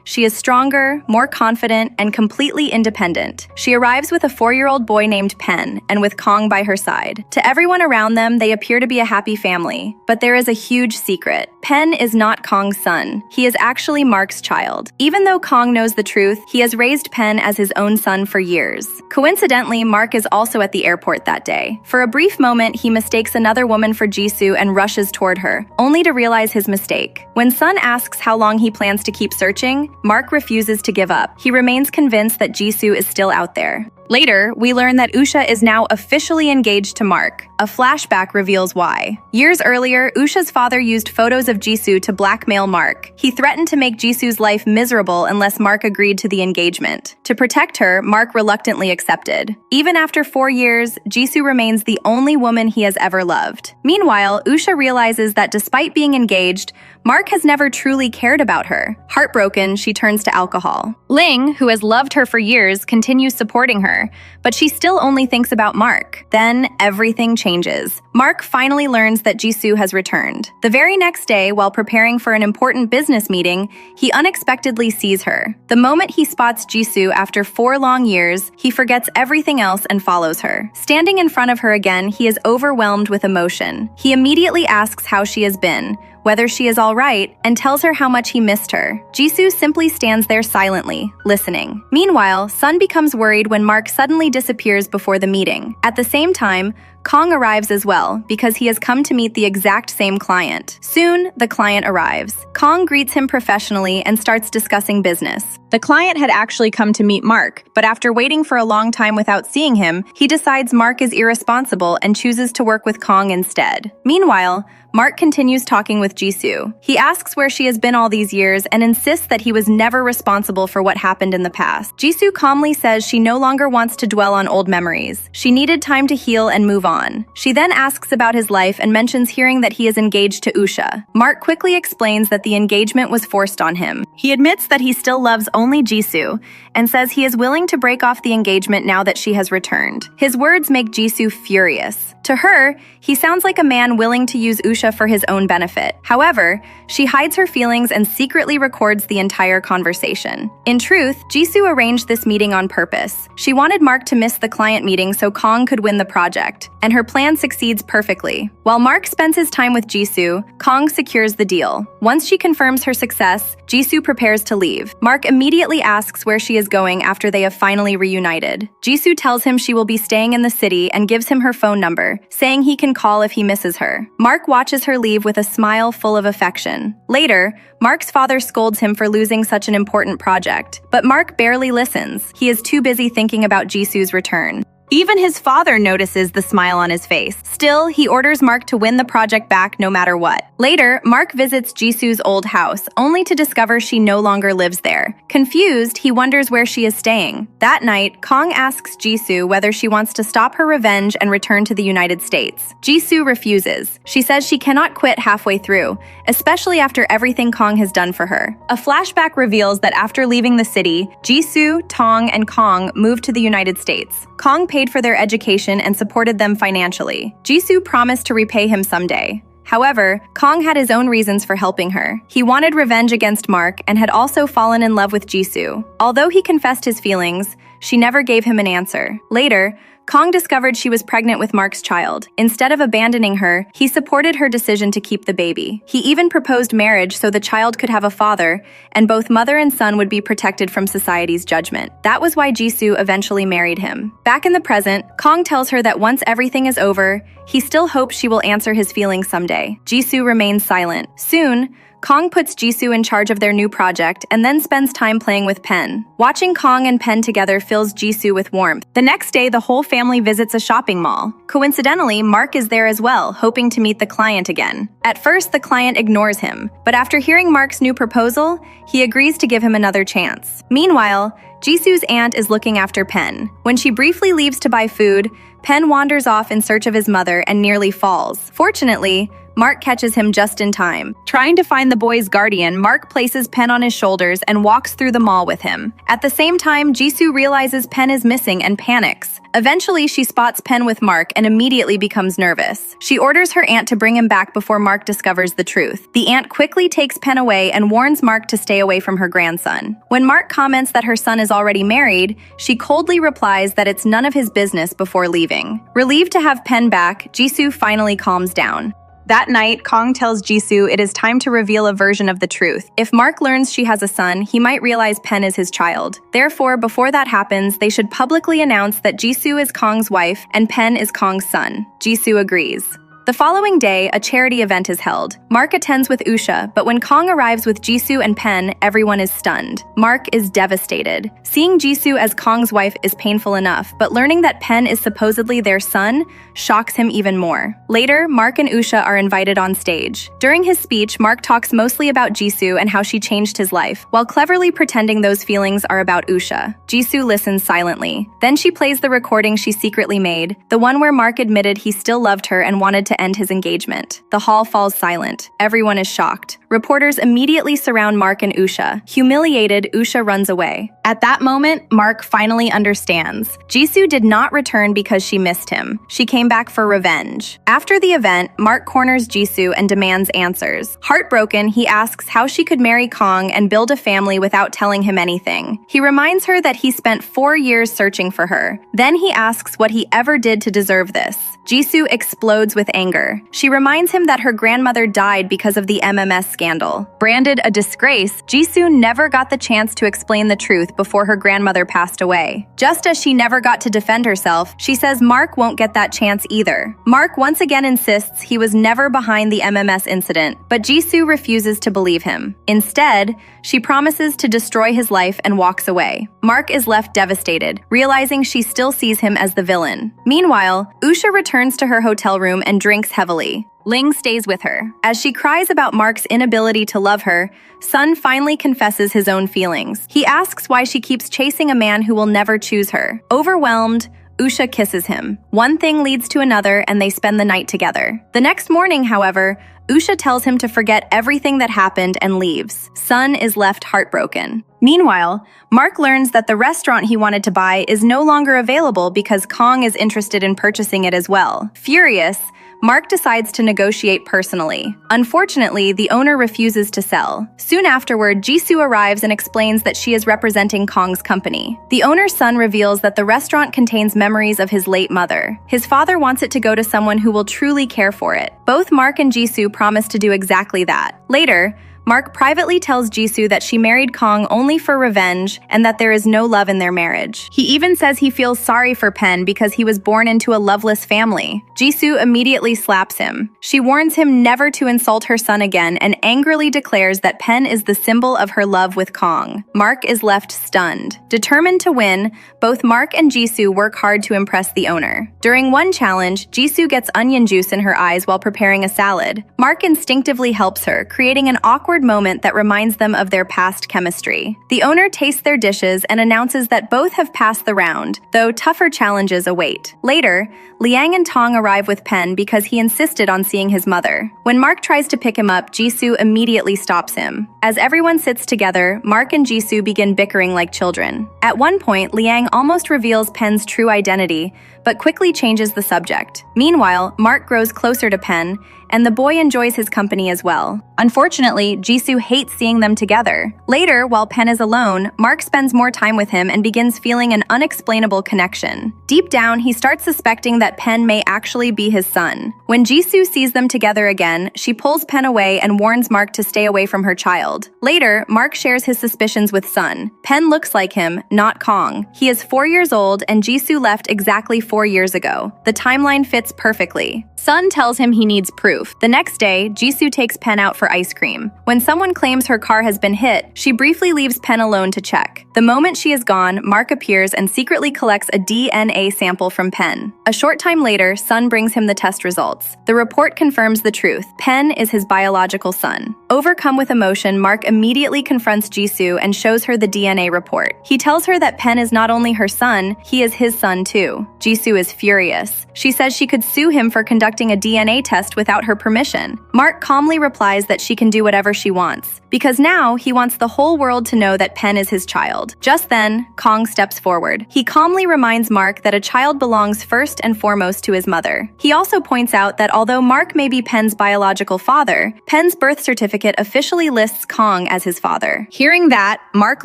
She is stronger, more confident, and completely independent. She arrives with a 4-year-old boy named Pen, and with Kong by her side. To everyone around them, they appear to be a happy family. But there is a huge secret. Pen is not Kong's son. He is actually Mark's child. Even though Kong knows the truth, he has raised Pen as his own son for years. Coincidentally, Mark is also at the airport that day. For a brief moment, he mistakes another woman for Jisoo and rushes toward her, only to realize his mistake. When Sun asks how long he plans to keep searching, Mark refuses to give up. He remains convinced that Jisoo is still out there. Later, we learn that Usha is now officially engaged to Mark. A flashback reveals why. Years earlier, Usha's father used photos of Jisoo to blackmail Mark. He threatened to make Jisoo's life miserable unless Mark agreed to the engagement. To protect her, Mark reluctantly accepted. Even after 4 years, Jisoo remains the only woman he has ever loved. Meanwhile, Usha realizes that despite being engaged, Mark has never truly cared about her. Heartbroken, she turns to alcohol. Ling, who has loved her for years, continues supporting her, but she still only thinks about Mark. Then, everything changes. Mark finally learns that Jisoo has returned. The very next day, while preparing for an important business meeting, he unexpectedly sees her. The moment he spots Jisoo after 4 long years, he forgets everything else and follows her. Standing in front of her again, he is overwhelmed with emotion. He immediately asks how she has been, whether she is all right, and tells her how much he missed her. Jisoo simply stands there silently, listening. Meanwhile, Sun becomes worried when Mark suddenly disappears before the meeting. At the same time, Kong arrives as well, because he has come to meet the exact same client. Soon, the client arrives. Kong greets him professionally and starts discussing business. The client had actually come to meet Mark, but after waiting for a long time without seeing him, he decides Mark is irresponsible and chooses to work with Kong instead. Meanwhile, Mark continues talking with Jisoo. He asks where she has been all these years and insists that he was never responsible for what happened in the past. Jisoo calmly says she no longer wants to dwell on old memories. She needed time to heal and move on. on. She then asks about his life and mentions hearing that he is engaged to Usha. Mark quickly explains that the engagement was forced on him. He admits that he still loves only Jisoo and says he is willing to break off the engagement now that she has returned. His words make Jisoo furious. To her, he sounds like a man willing to use Usha for his own benefit. However, she hides her feelings and secretly records the entire conversation. In truth, Jisoo arranged this meeting on purpose. She wanted Mark to miss the client meeting so Kong could win the project, and her plan succeeds perfectly. While Mark spends his time with Jisoo, Kong secures the deal. Once she confirms her success, Jisoo prepares to leave. Mark immediately asks where she is going after they have finally reunited. Jisoo tells him she will be staying in the city and gives him her phone number, saying he can call if he misses her. Mark watches her leave with a smile full of affection. Later, Mark's father scolds him for losing such an important project, but Mark barely listens. He is too busy thinking about Jisoo's return. Even his father notices the smile on his face. Still, he orders Mark to win the project back no matter what. Later, Mark visits Jisoo's old house, only to discover she no longer lives there. Confused, he wonders where she is staying. That night, Kong asks Jisoo whether she wants to stop her revenge and return to the United States. Jisoo refuses. She says she cannot quit halfway through, especially after everything Kong has done for her. A flashback reveals that after leaving the city, Jisoo, Tong, and Kong moved to the United States. Kong paid for their education and supported them financially. Jisoo promised to repay him someday. However, Kong had his own reasons for helping her. He wanted revenge against Mark and had also fallen in love with Jisoo. Although he confessed his feelings, she never gave him an answer. Later, Kong discovered she was pregnant with Mark's child. Instead of abandoning her, he supported her decision to keep the baby. He even proposed marriage so the child could have a father, and both mother and son would be protected from society's judgment. That was why Jisoo eventually married him. Back in the present, Kong tells her that once everything is over, he still hopes she will answer his feelings someday. Jisoo remains silent. Soon, Kong puts Jisoo in charge of their new project and then spends time playing with Pen. Watching Kong and Pen together fills Jisoo with warmth. The next day, the whole family visits a shopping mall. Coincidentally, Mark is there as well, hoping to meet the client again. At first, the client ignores him, but after hearing Mark's new proposal, he agrees to give him another chance. Meanwhile, Jisoo's aunt is looking after Pen. When she briefly leaves to buy food, Pen wanders off in search of his mother and nearly falls. Fortunately, Mark catches him just in time. Trying to find the boy's guardian, Mark places Pen on his shoulders and walks through the mall with him. At the same time, Jisoo realizes Pen is missing and panics. Eventually, she spots Pen with Mark and immediately becomes nervous. She orders her aunt to bring him back before Mark discovers the truth. The aunt quickly takes Pen away and warns Mark to stay away from her grandson. When Mark comments that her son is already married, she coldly replies that it's none of his business before leaving. Relieved to have Pen back, Jisoo finally calms down. That night, Kong tells Jisoo it is time to reveal a version of the truth. If Mark learns she has a son, he might realize Pen is his child. Therefore, before that happens, they should publicly announce that Jisoo is Kong's wife and Pen is Kong's son. Jisoo agrees. The following day, a charity event is held. Mark attends with Usha, but when Kong arrives with Jisoo and Pen, everyone is stunned. Mark is devastated. Seeing Jisoo as Kong's wife is painful enough, but learning that Pen is supposedly their son shocks him even more. Later, Mark and Usha are invited on stage. During his speech, Mark talks mostly about Jisoo and how she changed his life, while cleverly pretending those feelings are about Usha. Jisoo listens silently. Then she plays the recording she secretly made, the one where Mark admitted he still loved her and wanted to end his engagement. The hall falls silent. Everyone is shocked. Reporters immediately surround Mark and Usha. Humiliated, Usha runs away. At that moment, Mark finally understands. Jisoo did not return because she missed him. She came back for revenge. After the event, Mark corners Jisoo and demands answers. Heartbroken, he asks how she could marry Kong and build a family without telling him anything. He reminds her that he spent 4 years searching for her. Then he asks what he ever did to deserve this. Jisoo explodes with anger. She reminds him that her grandmother died because of the MMS scandal. Branded a disgrace, Jisoo never got the chance to explain the truth before her grandmother passed away. Just as she never got to defend herself, she says Mark won't get that chance either. Mark once again insists he was never behind the MMS incident, but Jisoo refuses to believe him. Instead, she promises to destroy his life and walks away. Mark is left devastated, realizing she still sees him as the villain. Meanwhile, Usha returns to her hotel room and drinks heavily. Ling stays with her. As she cries about Mark's inability to love her, Sun finally confesses his own feelings. He asks why she keeps chasing a man who will never choose her. Overwhelmed, Usha kisses him. One thing leads to another and they spend the night together. The next morning, however, Usha tells him to forget everything that happened and leaves. Sun is left heartbroken. Meanwhile, Mark learns that the restaurant he wanted to buy is no longer available because Kong is interested in purchasing it as well. Furious, Mark decides to negotiate personally. Unfortunately, the owner refuses to sell. Soon afterward, Jisoo arrives and explains that she is representing Kong's company. The owner's son reveals that the restaurant contains memories of his late mother. His father wants it to go to someone who will truly care for it. Both Mark and Jisoo promise to do exactly that. Later, Mark privately tells Jisoo that she married Kong only for revenge and that there is no love in their marriage. He even says he feels sorry for Pen because he was born into a loveless family. Jisoo immediately slaps him. She warns him never to insult her son again and angrily declares that Pen is the symbol of her love with Kong. Mark is left stunned. Determined to win, both Mark and Jisoo work hard to impress the owner. During one challenge, Jisoo gets onion juice in her eyes while preparing a salad. Mark instinctively helps her, creating an awkward moment that reminds them of their past chemistry. The owner tastes their dishes and announces that both have passed the round, though tougher challenges await. Later, Liang and Tong arrive with Pen because he insisted on seeing his mother. When Mark tries to pick him up, Jisoo immediately stops him. As everyone sits together, Mark and Jisoo begin bickering like children. At one point, Liang almost reveals Pen's true identity, but quickly changes the subject. Meanwhile, Mark grows closer to Pen, and the boy enjoys his company as well. Unfortunately, Jisoo hates seeing them together. Later, while Pen is alone, Mark spends more time with him and begins feeling an unexplainable connection. Deep down, he starts suspecting that Pen may actually be his son. When Jisoo sees them together again, she pulls Pen away and warns Mark to stay away from her child. Later, Mark shares his suspicions with Sun. Pen looks like him, not Kong. He is 4 years old and Jisoo left exactly 4 years ago. The timeline fits perfectly. Sun tells him he needs proof. The next day, Jisoo takes Pen out for ice cream. When someone claims her car has been hit, she briefly leaves Pen alone to check. The moment she is gone, Mark appears and secretly collects a DNA sample from Pen. A short time later, Sun brings him the test results. The report confirms the truth. Pen is his biological son. Overcome with emotion, Mark immediately confronts Jisoo and shows her the DNA report. He tells her that Pen is not only her son, he is his son too. Jisoo is furious. She says she could sue him for conducting a DNA test without her permission. Mark calmly replies that she can do whatever she wants, because now he wants the whole world to know that Pen is his child. Just then, Kong steps forward. He calmly reminds Mark that a child belongs first and foremost to his mother. He also points out that although Mark may be Pen's biological father, Pen's birth certificate officially lists Kong as his father. Hearing that, Mark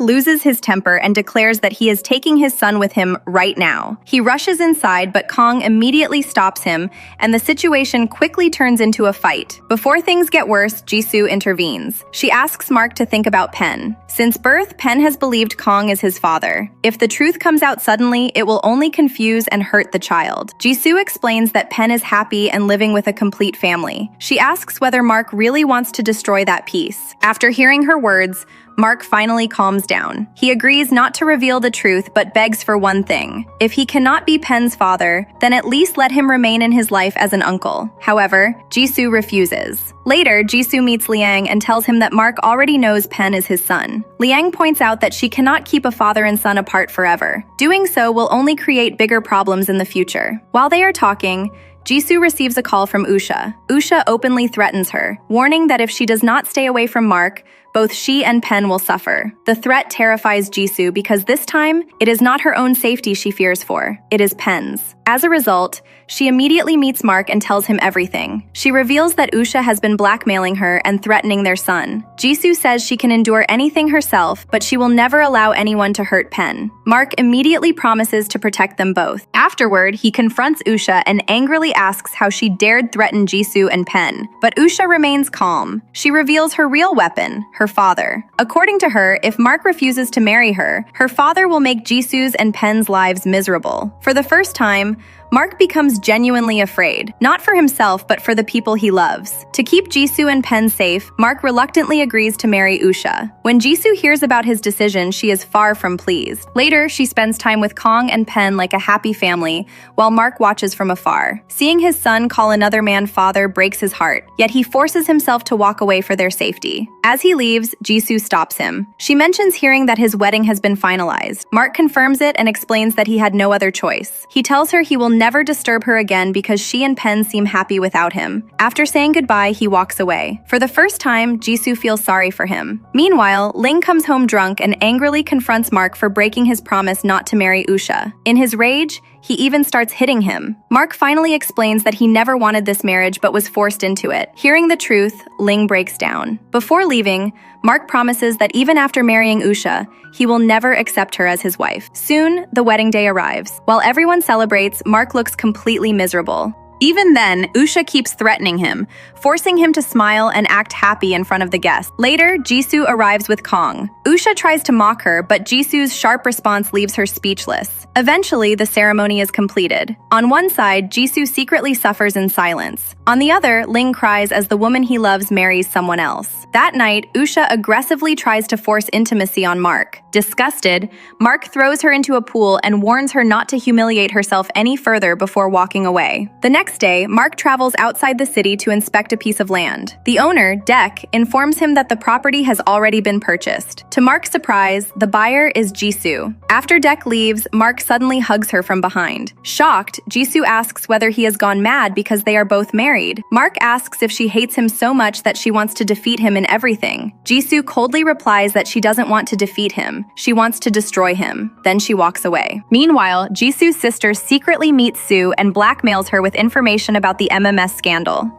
loses his temper and declares that he is taking his son with him right now. He rushes inside, but Kong immediately stops him, and the situation quickly turns into a fight. Before things get worse, Jisoo intervenes. She asks Mark to think about Pen. Since birth, Pen has believed Kong is his father. If the truth comes out suddenly, it will only confuse and hurt the child. Jisoo explains that Pen is happy and living with a complete family. She asks whether Mark really wants to destroy that peace. After hearing her words, Mark finally calms down. He agrees not to reveal the truth, but begs for one thing. If he cannot be Pen's father, then at least let him remain in his life as an uncle. However, Jisoo refuses. Later, Jisoo meets Liang and tells him that Mark already knows Pen is his son. Liang points out that she cannot keep a father and son apart forever. Doing so will only create bigger problems in the future. While they are talking, Jisoo receives a call from Usha. Usha openly threatens her, warning that if she does not stay away from Mark, both she and Pen will suffer. The threat terrifies Jisoo because this time, it is not her own safety she fears for, it is Pen's. As a result, she immediately meets Mark and tells him everything. She reveals that Usha has been blackmailing her and threatening their son. Jisoo says she can endure anything herself, but she will never allow anyone to hurt Pen. Mark immediately promises to protect them both. Afterward, he confronts Usha and angrily asks how she dared threaten Jisoo and Pen. But Usha remains calm. She reveals her real weapon, her father. According to her, if Mark refuses to marry her, her father will make Jisoo's and Pen's lives miserable. For the first time, Mark becomes genuinely afraid, not for himself but for the people he loves. To keep Jisoo and Pen safe, Mark reluctantly agrees to marry Usha. When Jisoo hears about his decision, she is far from pleased. Later, she spends time with Kong and Pen like a happy family, while Mark watches from afar. Seeing his son call another man father breaks his heart, yet he forces himself to walk away for their safety. As he leaves, Jisoo stops him. She mentions hearing that his wedding has been finalized. Mark confirms it and explains that he had no other choice. He tells her he will never disturb her again because she and Pen seem happy without him. After saying goodbye, he walks away. For the first time, Jisoo feels sorry for him. Meanwhile, Ling comes home drunk and angrily confronts Mark for breaking his promise not to marry Usha. In his rage, he even starts hitting him. Mark finally explains that he never wanted this marriage but was forced into it. Hearing the truth, Ling breaks down. Before leaving, Mark promises that even after marrying Usha, he will never accept her as his wife. Soon, the wedding day arrives. While everyone celebrates, Mark looks completely miserable. Even then, Usha keeps threatening him, forcing him to smile and act happy in front of the guests. Later, Jisoo arrives with Kong. Usha tries to mock her, but Jisoo's sharp response leaves her speechless. Eventually, the ceremony is completed. On one side, Jisoo secretly suffers in silence. On the other, Ling cries as the woman he loves marries someone else. That night, Usha aggressively tries to force intimacy on Mark. Disgusted, Mark throws her into a pool and warns her not to humiliate herself any further before walking away. The next day, Mark travels outside the city to inspect a piece of land. The owner, Dek, informs him that the property has already been purchased. To Mark's surprise, the buyer is Jisoo. After Dek leaves, Mark suddenly hugs her from behind. Shocked, Jisoo asks whether he has gone mad because they are both married. Mark asks if she hates him so much that she wants to defeat him in everything. Jisoo coldly replies that she doesn't want to defeat him. She wants to destroy him. Then she walks away. Meanwhile, Jisoo's sister secretly meets Sue and blackmails her with information about the MMS scandal.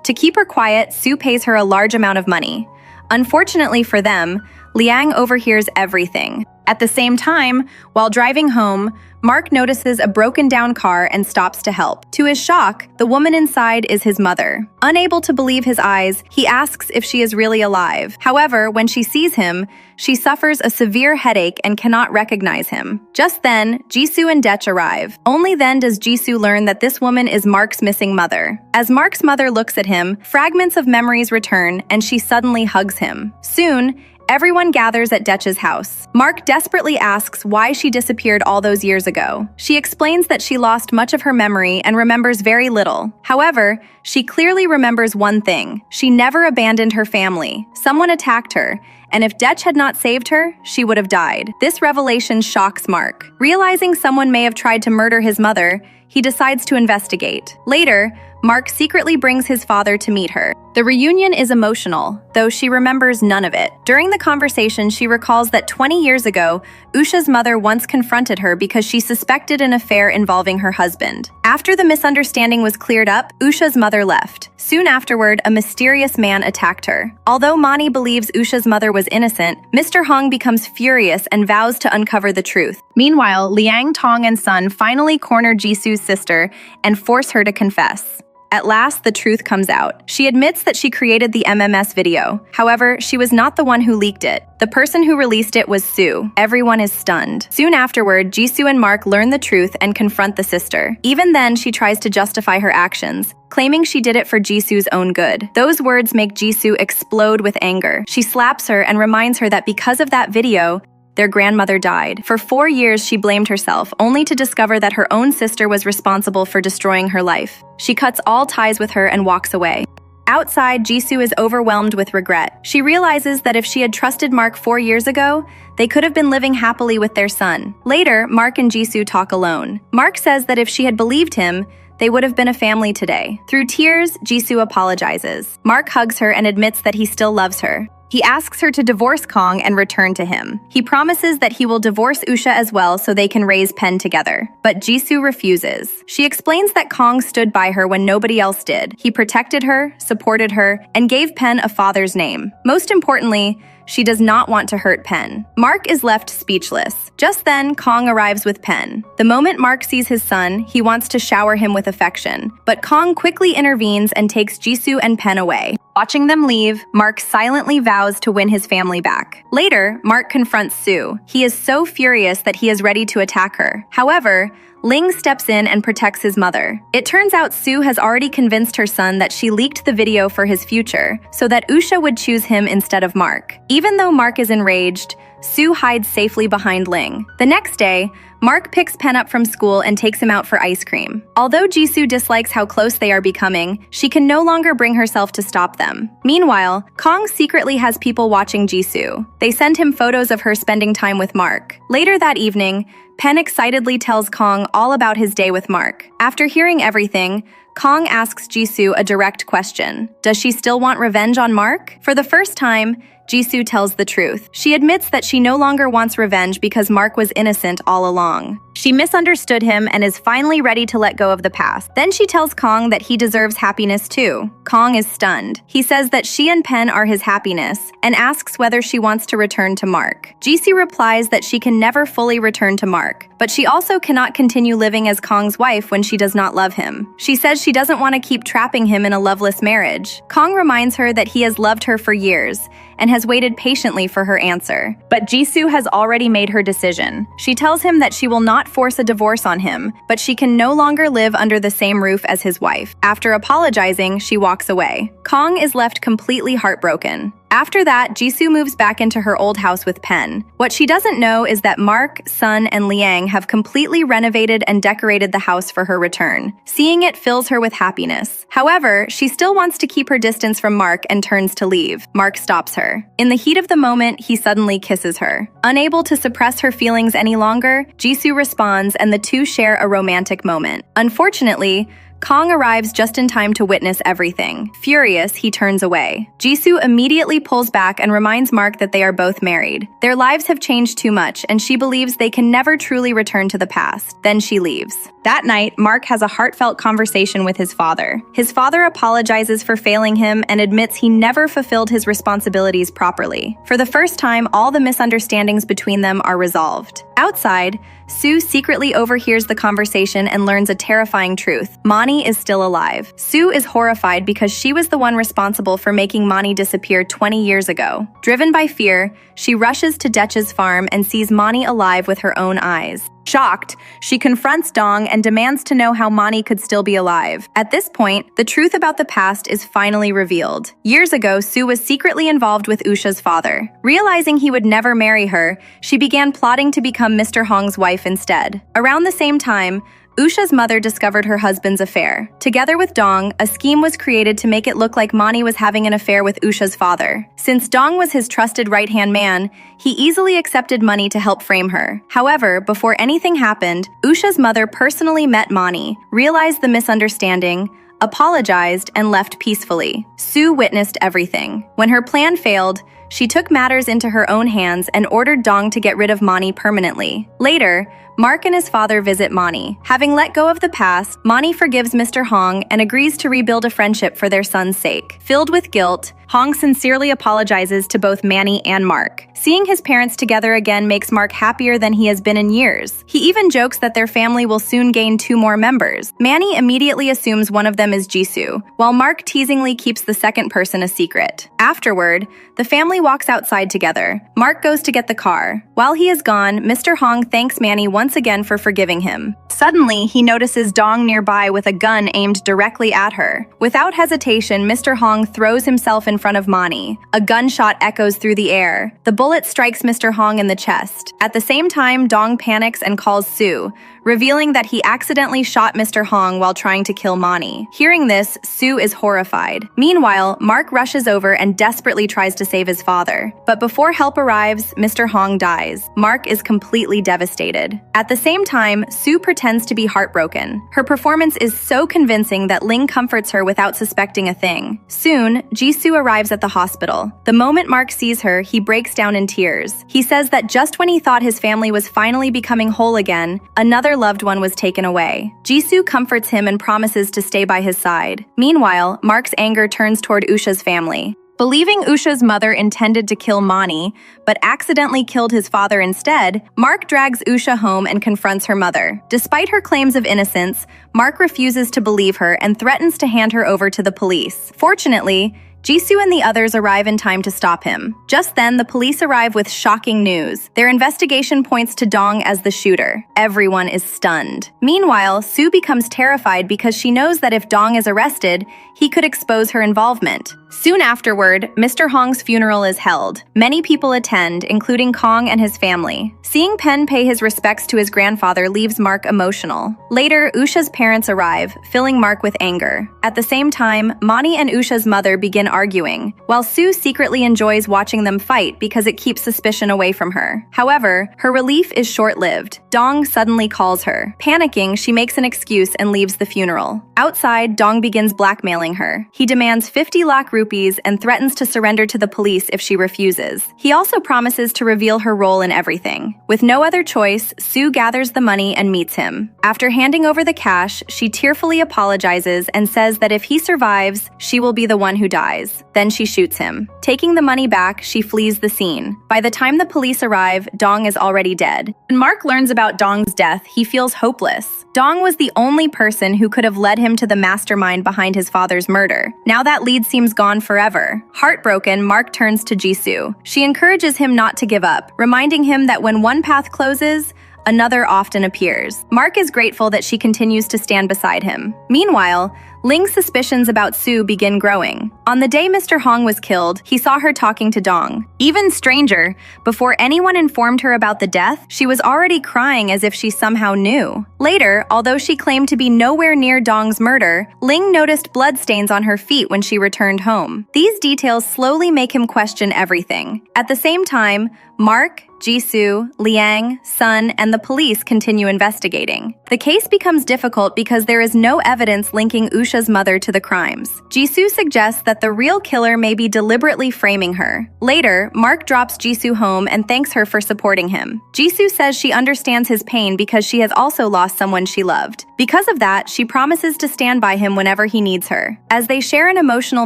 To keep her quiet, Sue pays her a large amount of money. Unfortunately for them, Liang overhears everything. At the same time, while driving home, Mark notices a broken-down car and stops to help. To his shock, the woman inside is his mother. Unable to believe his eyes, he asks if she is really alive. However, when she sees him, she suffers a severe headache and cannot recognize him. Just then, Jisoo and Dech arrive. Only then does Jisoo learn that this woman is Mark's missing mother. As Mark's mother looks at him, fragments of memories return and she suddenly hugs him. Soon, everyone gathers at Dech's house. Mark desperately asks why she disappeared all those years ago. She explains that she lost much of her memory and remembers very little. However, she clearly remembers one thing. She never abandoned her family. Someone attacked her, and if Dech had not saved her, she would have died. This revelation shocks Mark. Realizing someone may have tried to murder his mother, he decides to investigate. Later, Mark secretly brings his father to meet her. The reunion is emotional, though she remembers none of it. During the conversation, she recalls that 20 years ago, Usha's mother once confronted her because she suspected an affair involving her husband. After the misunderstanding was cleared up, Usha's mother left. Soon afterward, a mysterious man attacked her. Although Mani believes Usha's mother was innocent, Mr. Hong becomes furious and vows to uncover the truth. Meanwhile, Liang, Tong, and Sun finally corner Jisoo's sister and force her to confess. At last, the truth comes out. She admits that she created the MMS video. However, she was not the one who leaked it. The person who released it was Sue. Everyone is stunned. Soon afterward, Jisoo and Mark learn the truth and confront the sister. Even then, she tries to justify her actions, claiming she did it for Jisoo's own good. Those words make Jisoo explode with anger. She slaps her and reminds her that because of that video, their grandmother died. For 4 years, she blamed herself, only to discover that her own sister was responsible for destroying her life. She cuts all ties with her and walks away. Outside, Jisoo is overwhelmed with regret. She realizes that if she had trusted Mark 4 years ago, they could have been living happily with their son. Later, Mark and Jisoo talk alone. Mark says that if she had believed him, they would have been a family today. Through tears, Jisoo apologizes. Mark hugs her and admits that he still loves her. He asks her to divorce Kong and return to him. He promises that he will divorce Usha as well so they can raise Pen together. But Jisoo refuses. She explains that Kong stood by her when nobody else did. He protected her, supported her, and gave Pen a father's name. Most importantly, she does not want to hurt Pen. Mark is left speechless. Just then, Kong arrives with Pen. The moment Mark sees his son, he wants to shower him with affection. But Kong quickly intervenes and takes Jisoo and Pen away. Watching them leave, Mark silently vows to win his family back. Later, Mark confronts Sue. He is so furious that he is ready to attack her. However, Ling steps in and protects his mother. It turns out Sue has already convinced her son that she leaked the video for his future, so that Usha would choose him instead of Mark. Even though Mark is enraged, Sue hides safely behind Ling. The next day, Mark picks Pen up from school and takes him out for ice cream. Although Jisoo dislikes how close they are becoming, she can no longer bring herself to stop them. Meanwhile, Kong secretly has people watching Jisoo. They send him photos of her spending time with Mark. Later that evening, Pen excitedly tells Kong all about his day with Mark. After hearing everything, Kong asks Jisoo a direct question. Does she still want revenge on Mark? For the first time, Jisoo tells the truth. She admits that she no longer wants revenge because Mark was innocent all along. She misunderstood him and is finally ready to let go of the past. Then she tells Kong that he deserves happiness too. Kong is stunned. He says that she and Pen are his happiness and asks whether she wants to return to Mark. Jisoo replies that she can never fully return to Mark, but she also cannot continue living as Kong's wife when she does not love him. She says she doesn't want to keep trapping him in a loveless marriage. Kong reminds her that he has loved her for years and has waited patiently for her answer. But Jisoo has already made her decision. She tells him that she will not force a divorce on him, but she can no longer live under the same roof as his wife. After apologizing, she walks away. Kong is left completely heartbroken. After that, Jisoo moves back into her old house with Pen. What she doesn't know is that Mark, Sun, and Liang have completely renovated and decorated the house for her return. Seeing it fills her with happiness. However, she still wants to keep her distance from Mark and turns to leave. Mark stops her. In the heat of the moment, he suddenly kisses her. Unable to suppress her feelings any longer, Jisoo responds and the two share a romantic moment. Unfortunately, Kong arrives just in time to witness everything. Furious, he turns away. Jisoo immediately pulls back and reminds Mark that they are both married. Their lives have changed too much, and she believes they can never truly return to the past. Then she leaves. That night, Mark has a heartfelt conversation with his father. His father apologizes for failing him and admits he never fulfilled his responsibilities properly. For the first time, all the misunderstandings between them are resolved. Outside, Sue secretly overhears the conversation and learns a terrifying truth. Mani is still alive. Sue is horrified because she was the one responsible for making Mani disappear 20 years ago. Driven by fear, she rushes to Dech's farm and sees Mani alive with her own eyes. Shocked, she confronts Dong and demands to know how Mani could still be alive. At this point, the truth about the past is finally revealed. Years ago, Sue was secretly involved with Usha's father. Realizing he would never marry her, she began plotting to become Mr. Hong's wife instead. Around the same time, Usha's mother discovered her husband's affair. Together with Dong, a scheme was created to make it look like Mani was having an affair with Usha's father. Since Dong was his trusted right-hand man, he easily accepted money to help frame her. However, before anything happened, Usha's mother personally met Mani, realized the misunderstanding, apologized, and left peacefully. Sue witnessed everything. When her plan failed, she took matters into her own hands and ordered Dong to get rid of Mani permanently. Later, Mark and his father visit Mani. Having let go of the past, Mani forgives Mr. Hong and agrees to rebuild a friendship for their son's sake. Filled with guilt, Hong sincerely apologizes to both Manny and Mark. Seeing his parents together again makes Mark happier than he has been in years. He even jokes that their family will soon gain 2 more members. Manny immediately assumes one of them is Jisoo, while Mark teasingly keeps the second person a secret. Afterward, the family walks outside together. Mark goes to get the car. While he is gone, Mr. Hong thanks Manny once again for forgiving him. Suddenly, he notices Dong nearby with a gun aimed directly at her. Without hesitation, Mr. Hong throws himself in front of Mani. A gunshot echoes through the air. The bullet strikes Mr. Hong in the chest. At the same time, Dong panics and calls Sue, revealing that he accidentally shot Mr. Hong while trying to kill Mani. Hearing this, Sue is horrified. Meanwhile, Mark rushes over and desperately tries to save his father. But before help arrives, Mr. Hong dies. Mark is completely devastated. At the same time, Sue pretends to be heartbroken. Her performance is so convincing that Ling comforts her without suspecting a thing. Soon, Jisoo arrives at the hospital. The moment Mark sees her, he breaks down in tears. He says that just when he thought his family was finally becoming whole again, another loved one was taken away. Jisoo comforts him and promises to stay by his side. Meanwhile, Mark's anger turns toward Usha's family. Believing Usha's mother intended to kill Mani, but accidentally killed his father instead, Mark drags Usha home and confronts her mother. Despite her claims of innocence, Mark refuses to believe her and threatens to hand her over to the police. Fortunately, Jisoo and the others arrive in time to stop him. Just then, the police arrive with shocking news. Their investigation points to Dong as the shooter. Everyone is stunned. Meanwhile, Soo becomes terrified because she knows that if Dong is arrested, he could expose her involvement. Soon afterward, Mr. Hong's funeral is held. Many people attend, including Kong and his family. Seeing Pen pay his respects to his grandfather leaves Mark emotional. Later, Usha's parents arrive, filling Mark with anger. At the same time, Mani and Usha's mother begin arguing, while Soo secretly enjoys watching them fight because it keeps suspicion away from her. However, her relief is short-lived. Dong suddenly calls her. Panicking, she makes an excuse and leaves the funeral. Outside, Dong begins blackmailing her. He demands 50 lakh rupees and threatens to surrender to the police if she refuses. He also promises to reveal her role in everything. With no other choice, Soo gathers the money and meets him. After handing over the cash, she tearfully apologizes and says that if he survives, she will be the one who dies. Then she shoots him. Taking the money back, she flees the scene. By the time the police arrive, Dong is already dead. When Mark learns about Dong's death, he feels hopeless. Dong was the only person who could have led him to the mastermind behind his father's murder. Now that lead seems gone forever. Heartbroken, Mark turns to Jisoo. She encourages him not to give up, reminding him that when one path closes, another often appears. Mark is grateful that she continues to stand beside him. Meanwhile, Ling's suspicions about Soo begin growing. On the day Mr. Hong was killed, he saw her talking to Dong. Even stranger, before anyone informed her about the death, she was already crying as if she somehow knew. Later, although she claimed to be nowhere near Dong's murder, Ling noticed bloodstains on her feet when she returned home. These details slowly make him question everything. At the same time, Mark, Jisoo, Liang, Sun, and the police continue investigating. The case becomes difficult because there is no evidence linking Usha's mother to the crimes. Jisoo suggests that the real killer may be deliberately framing her. Later, Mark drops Jisoo home and thanks her for supporting him. Jisoo says she understands his pain because she has also lost someone she loved. Because of that, she promises to stand by him whenever he needs her. As they share an emotional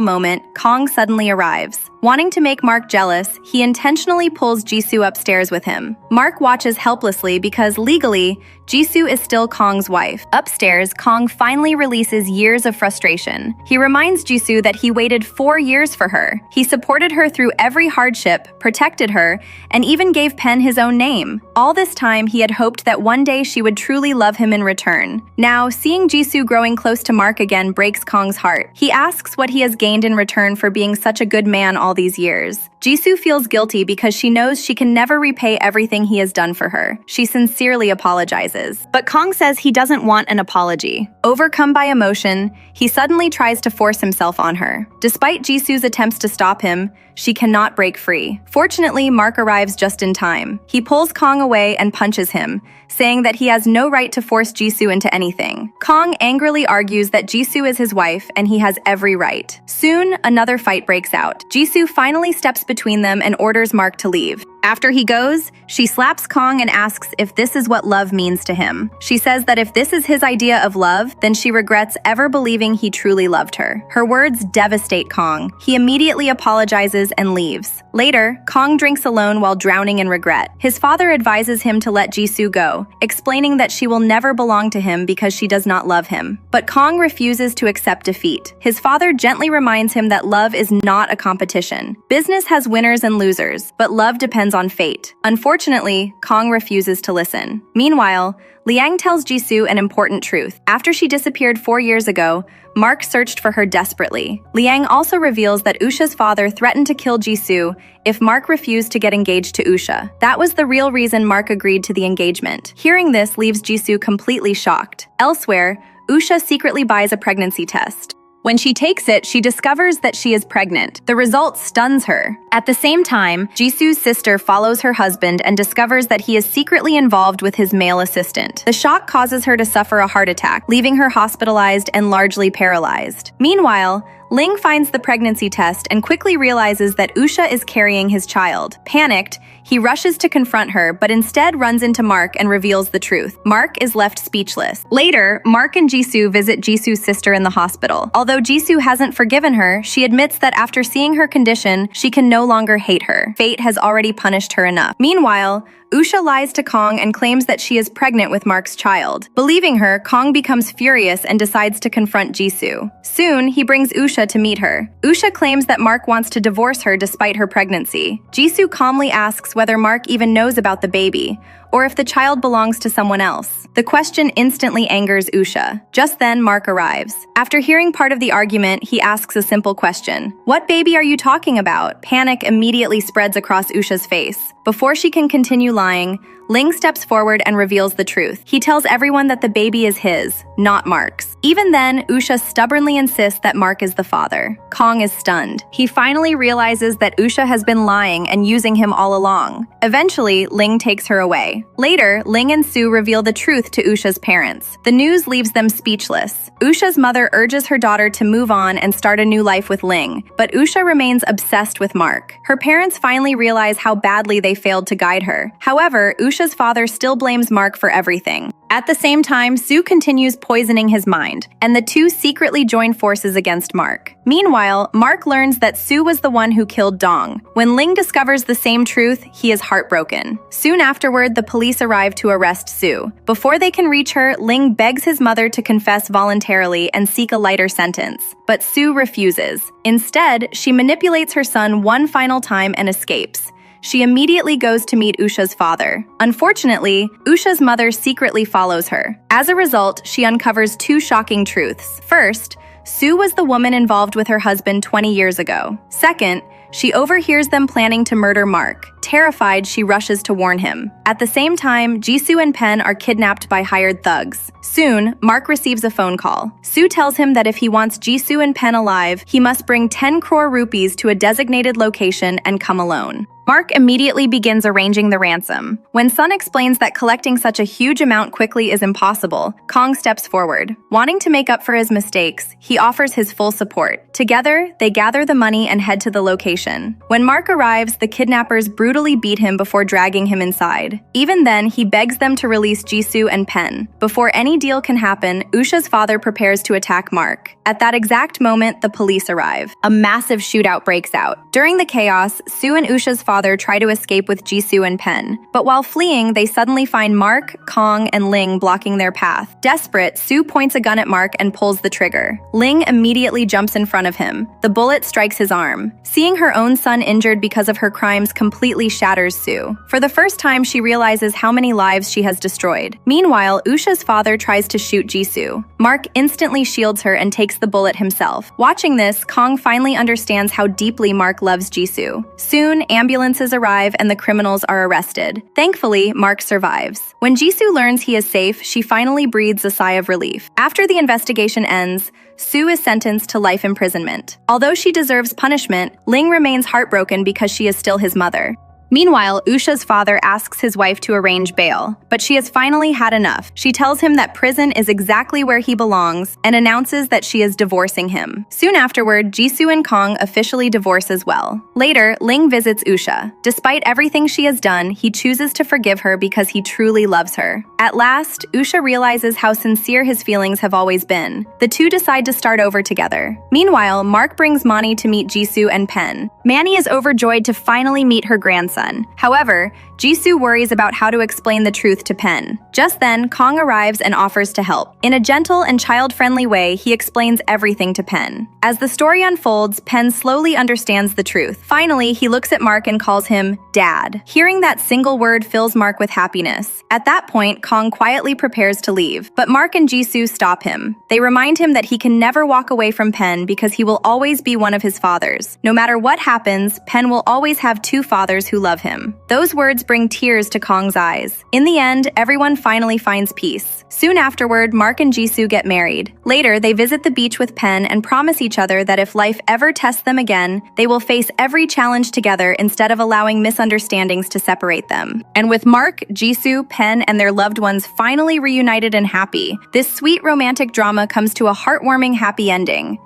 moment, Kong suddenly arrives. Wanting to make Mark jealous, he intentionally pulls Jisoo upstairs with him. Mark watches helplessly because legally, Jisoo is still Kong's wife. Upstairs, Kong finally releases years of frustration. He reminds Jisoo that he waited 4 years for her. He supported her through every hardship, protected her, and even gave Pen his own name. All this time, he had hoped that one day she would truly love him in return. Now, seeing Jisoo growing close to Mark again breaks Kong's heart. He asks what he has gained in return for being such a good man all these years. Jisoo feels guilty because she knows she can never repay everything he has done for her. She sincerely apologizes. But Kong says he doesn't want an apology. Overcome by emotion, he suddenly tries to force himself on her. Despite Jisoo's attempts to stop him, she cannot break free. Fortunately, Mark arrives just in time. He pulls Kong away and punches him, saying that he has no right to force Jisoo into anything. Kong angrily argues that Jisoo is his wife and he has every right. Soon, another fight breaks out. Jisoo finally steps between them and orders Mark to leave. After he goes, she slaps Kong and asks if this is what love means to him. She says that if this is his idea of love, then she regrets ever believing he truly loved her. Her words devastate Kong. He immediately apologizes and leaves. Later, Kong drinks alone while drowning in regret. His father advises him to let Jisoo go, explaining that she will never belong to him because she does not love him. But Kong refuses to accept defeat. His father gently reminds him that love is not a competition. Business has winners and losers, but love depends on fate. Unfortunately, Kong refuses to listen. Meanwhile, Liang tells Jisoo an important truth. After she disappeared 4 years ago, Mark searched for her desperately. Liang also reveals that Usha's father threatened to kill Jisoo if Mark refused to get engaged to Usha. That was the real reason Mark agreed to the engagement. Hearing this leaves Jisoo completely shocked. Elsewhere, Usha secretly buys a pregnancy test. When she takes it, she discovers that she is pregnant. The result stuns her. At the same time, Jisoo's sister follows her husband and discovers that he is secretly involved with his male assistant. The shock causes her to suffer a heart attack, leaving her hospitalized and largely paralyzed. Meanwhile, Ling finds the pregnancy test and quickly realizes that Usha is carrying his child. Panicked, he rushes to confront her, but instead runs into Mark and reveals the truth. Mark is left speechless. Later, Mark and Jisoo visit Jisoo's sister in the hospital. Although Jisoo hasn't forgiven her, she admits that after seeing her condition, she can no longer hate her. Fate has already punished her enough. Meanwhile, Usha lies to Kong and claims that she is pregnant with Mark's child. Believing her, Kong becomes furious and decides to confront Jisoo. Soon, he brings Usha Usha to meet her. Usha claims that Mark wants to divorce her despite her pregnancy. Jisoo calmly asks whether Mark even knows about the baby, or if the child belongs to someone else. The question instantly angers Usha. Just then, Mark arrives. After hearing part of the argument, he asks a simple question. "What baby are you talking about?" Panic immediately spreads across Usha's face. Before she can continue lying, Ling steps forward and reveals the truth. He tells everyone that the baby is his, not Mark's. Even then, Usha stubbornly insists that Mark is the father. Kong is stunned. He finally realizes that Usha has been lying and using him all along. Eventually, Ling takes her away. Later, Ling and Sue reveal the truth to Usha's parents. The news leaves them speechless. Usha's mother urges her daughter to move on and start a new life with Ling, but Usha remains obsessed with Mark. Her parents finally realize how badly they failed to guide her. However, Usha's father still blames Mark for everything. At the same time, Sue continues poisoning his mind, and the two secretly join forces against Mark. Meanwhile, Mark learns that Sue was the one who killed Dong. When Ling discovers the same truth, he is heartbroken. Soon afterward, the police arrive to arrest Sue. Before they can reach her, Ling begs his mother to confess voluntarily and seek a lighter sentence. But Sue refuses. Instead, she manipulates her son one final time and escapes. She immediately goes to meet Usha's father. Unfortunately, Usha's mother secretly follows her. As a result, she uncovers two shocking truths. First, Sue was the woman involved with her husband 20 years ago. Second, she overhears them planning to murder Mark. Terrified, she rushes to warn him. At the same time, Jisoo and Pen are kidnapped by hired thugs. Soon, Mark receives a phone call. Sue tells him that if he wants Jisoo and Pen alive, he must bring 10 crore rupees to a designated location and come alone. Mark immediately begins arranging the ransom. When Sun explains that collecting such a huge amount quickly is impossible, Kong steps forward. Wanting to make up for his mistakes, he offers his full support. Together, they gather the money and head to the location. When Mark arrives, the kidnappers brutally beat him before dragging him inside. Even then, he begs them to release Jisoo and Pen. Before any deal can happen, Usha's father prepares to attack Mark. At that exact moment, the police arrive. A massive shootout breaks out. During the chaos, Sue and Usha's father try to escape with Jisoo and Pen. But while fleeing, they suddenly find Mark, Kong, and Ling blocking their path. Desperate, Sue points a gun at Mark and pulls the trigger. Ling immediately jumps in front of him. The bullet strikes his arm. Seeing her own son injured because of her crimes completely shatters Sue. For the first time, she realizes how many lives she has destroyed. Meanwhile, Usha's father tries to shoot Jisoo. Mark instantly shields her and takes the bullet himself. Watching this, Kong finally understands how deeply Mark loves Jisoo. Soon, ambulances arrive and the criminals are arrested. Thankfully, Mark survives. When Jisoo learns he is safe, she finally breathes a sigh of relief. After the investigation ends, Sue is sentenced to life imprisonment. Although she deserves punishment, Ling remains heartbroken because she is still his mother. Meanwhile, Usha's father asks his wife to arrange bail, but she has finally had enough. She tells him that prison is exactly where he belongs and announces that she is divorcing him. Soon afterward, Jisoo and Kong officially divorce as well. Later, Ling visits Usha. Despite everything she has done, he chooses to forgive her because he truly loves her. At last, Usha realizes how sincere his feelings have always been. The two decide to start over together. Meanwhile, Mark brings Mani to meet Jisoo and Pen. Manny is overjoyed to finally meet her grandson. However, Jisoo worries about how to explain the truth to Pen. Just then, Kong arrives and offers to help. In a gentle and child-friendly way, he explains everything to Pen. As the story unfolds, Pen slowly understands the truth. Finally, he looks at Mark and calls him Dad. Hearing that single word fills Mark with happiness. At that point, Kong quietly prepares to leave, but Mark and Jisoo stop him. They remind him that he can never walk away from Pen because he will always be one of his fathers. No matter what happens, Pen will always have two fathers who love him. Those words bring tears to Kong's eyes. In the end, everyone finally finds peace. Soon afterward, Mark and Jisoo get married. Later, they visit the beach with Pen and promise each other that if life ever tests them again, they will face every challenge together instead of allowing misunderstandings to separate them. And with Mark, Jisoo, Pen, and their loved ones finally reunited and happy, this sweet romantic drama comes to a heartwarming happy ending.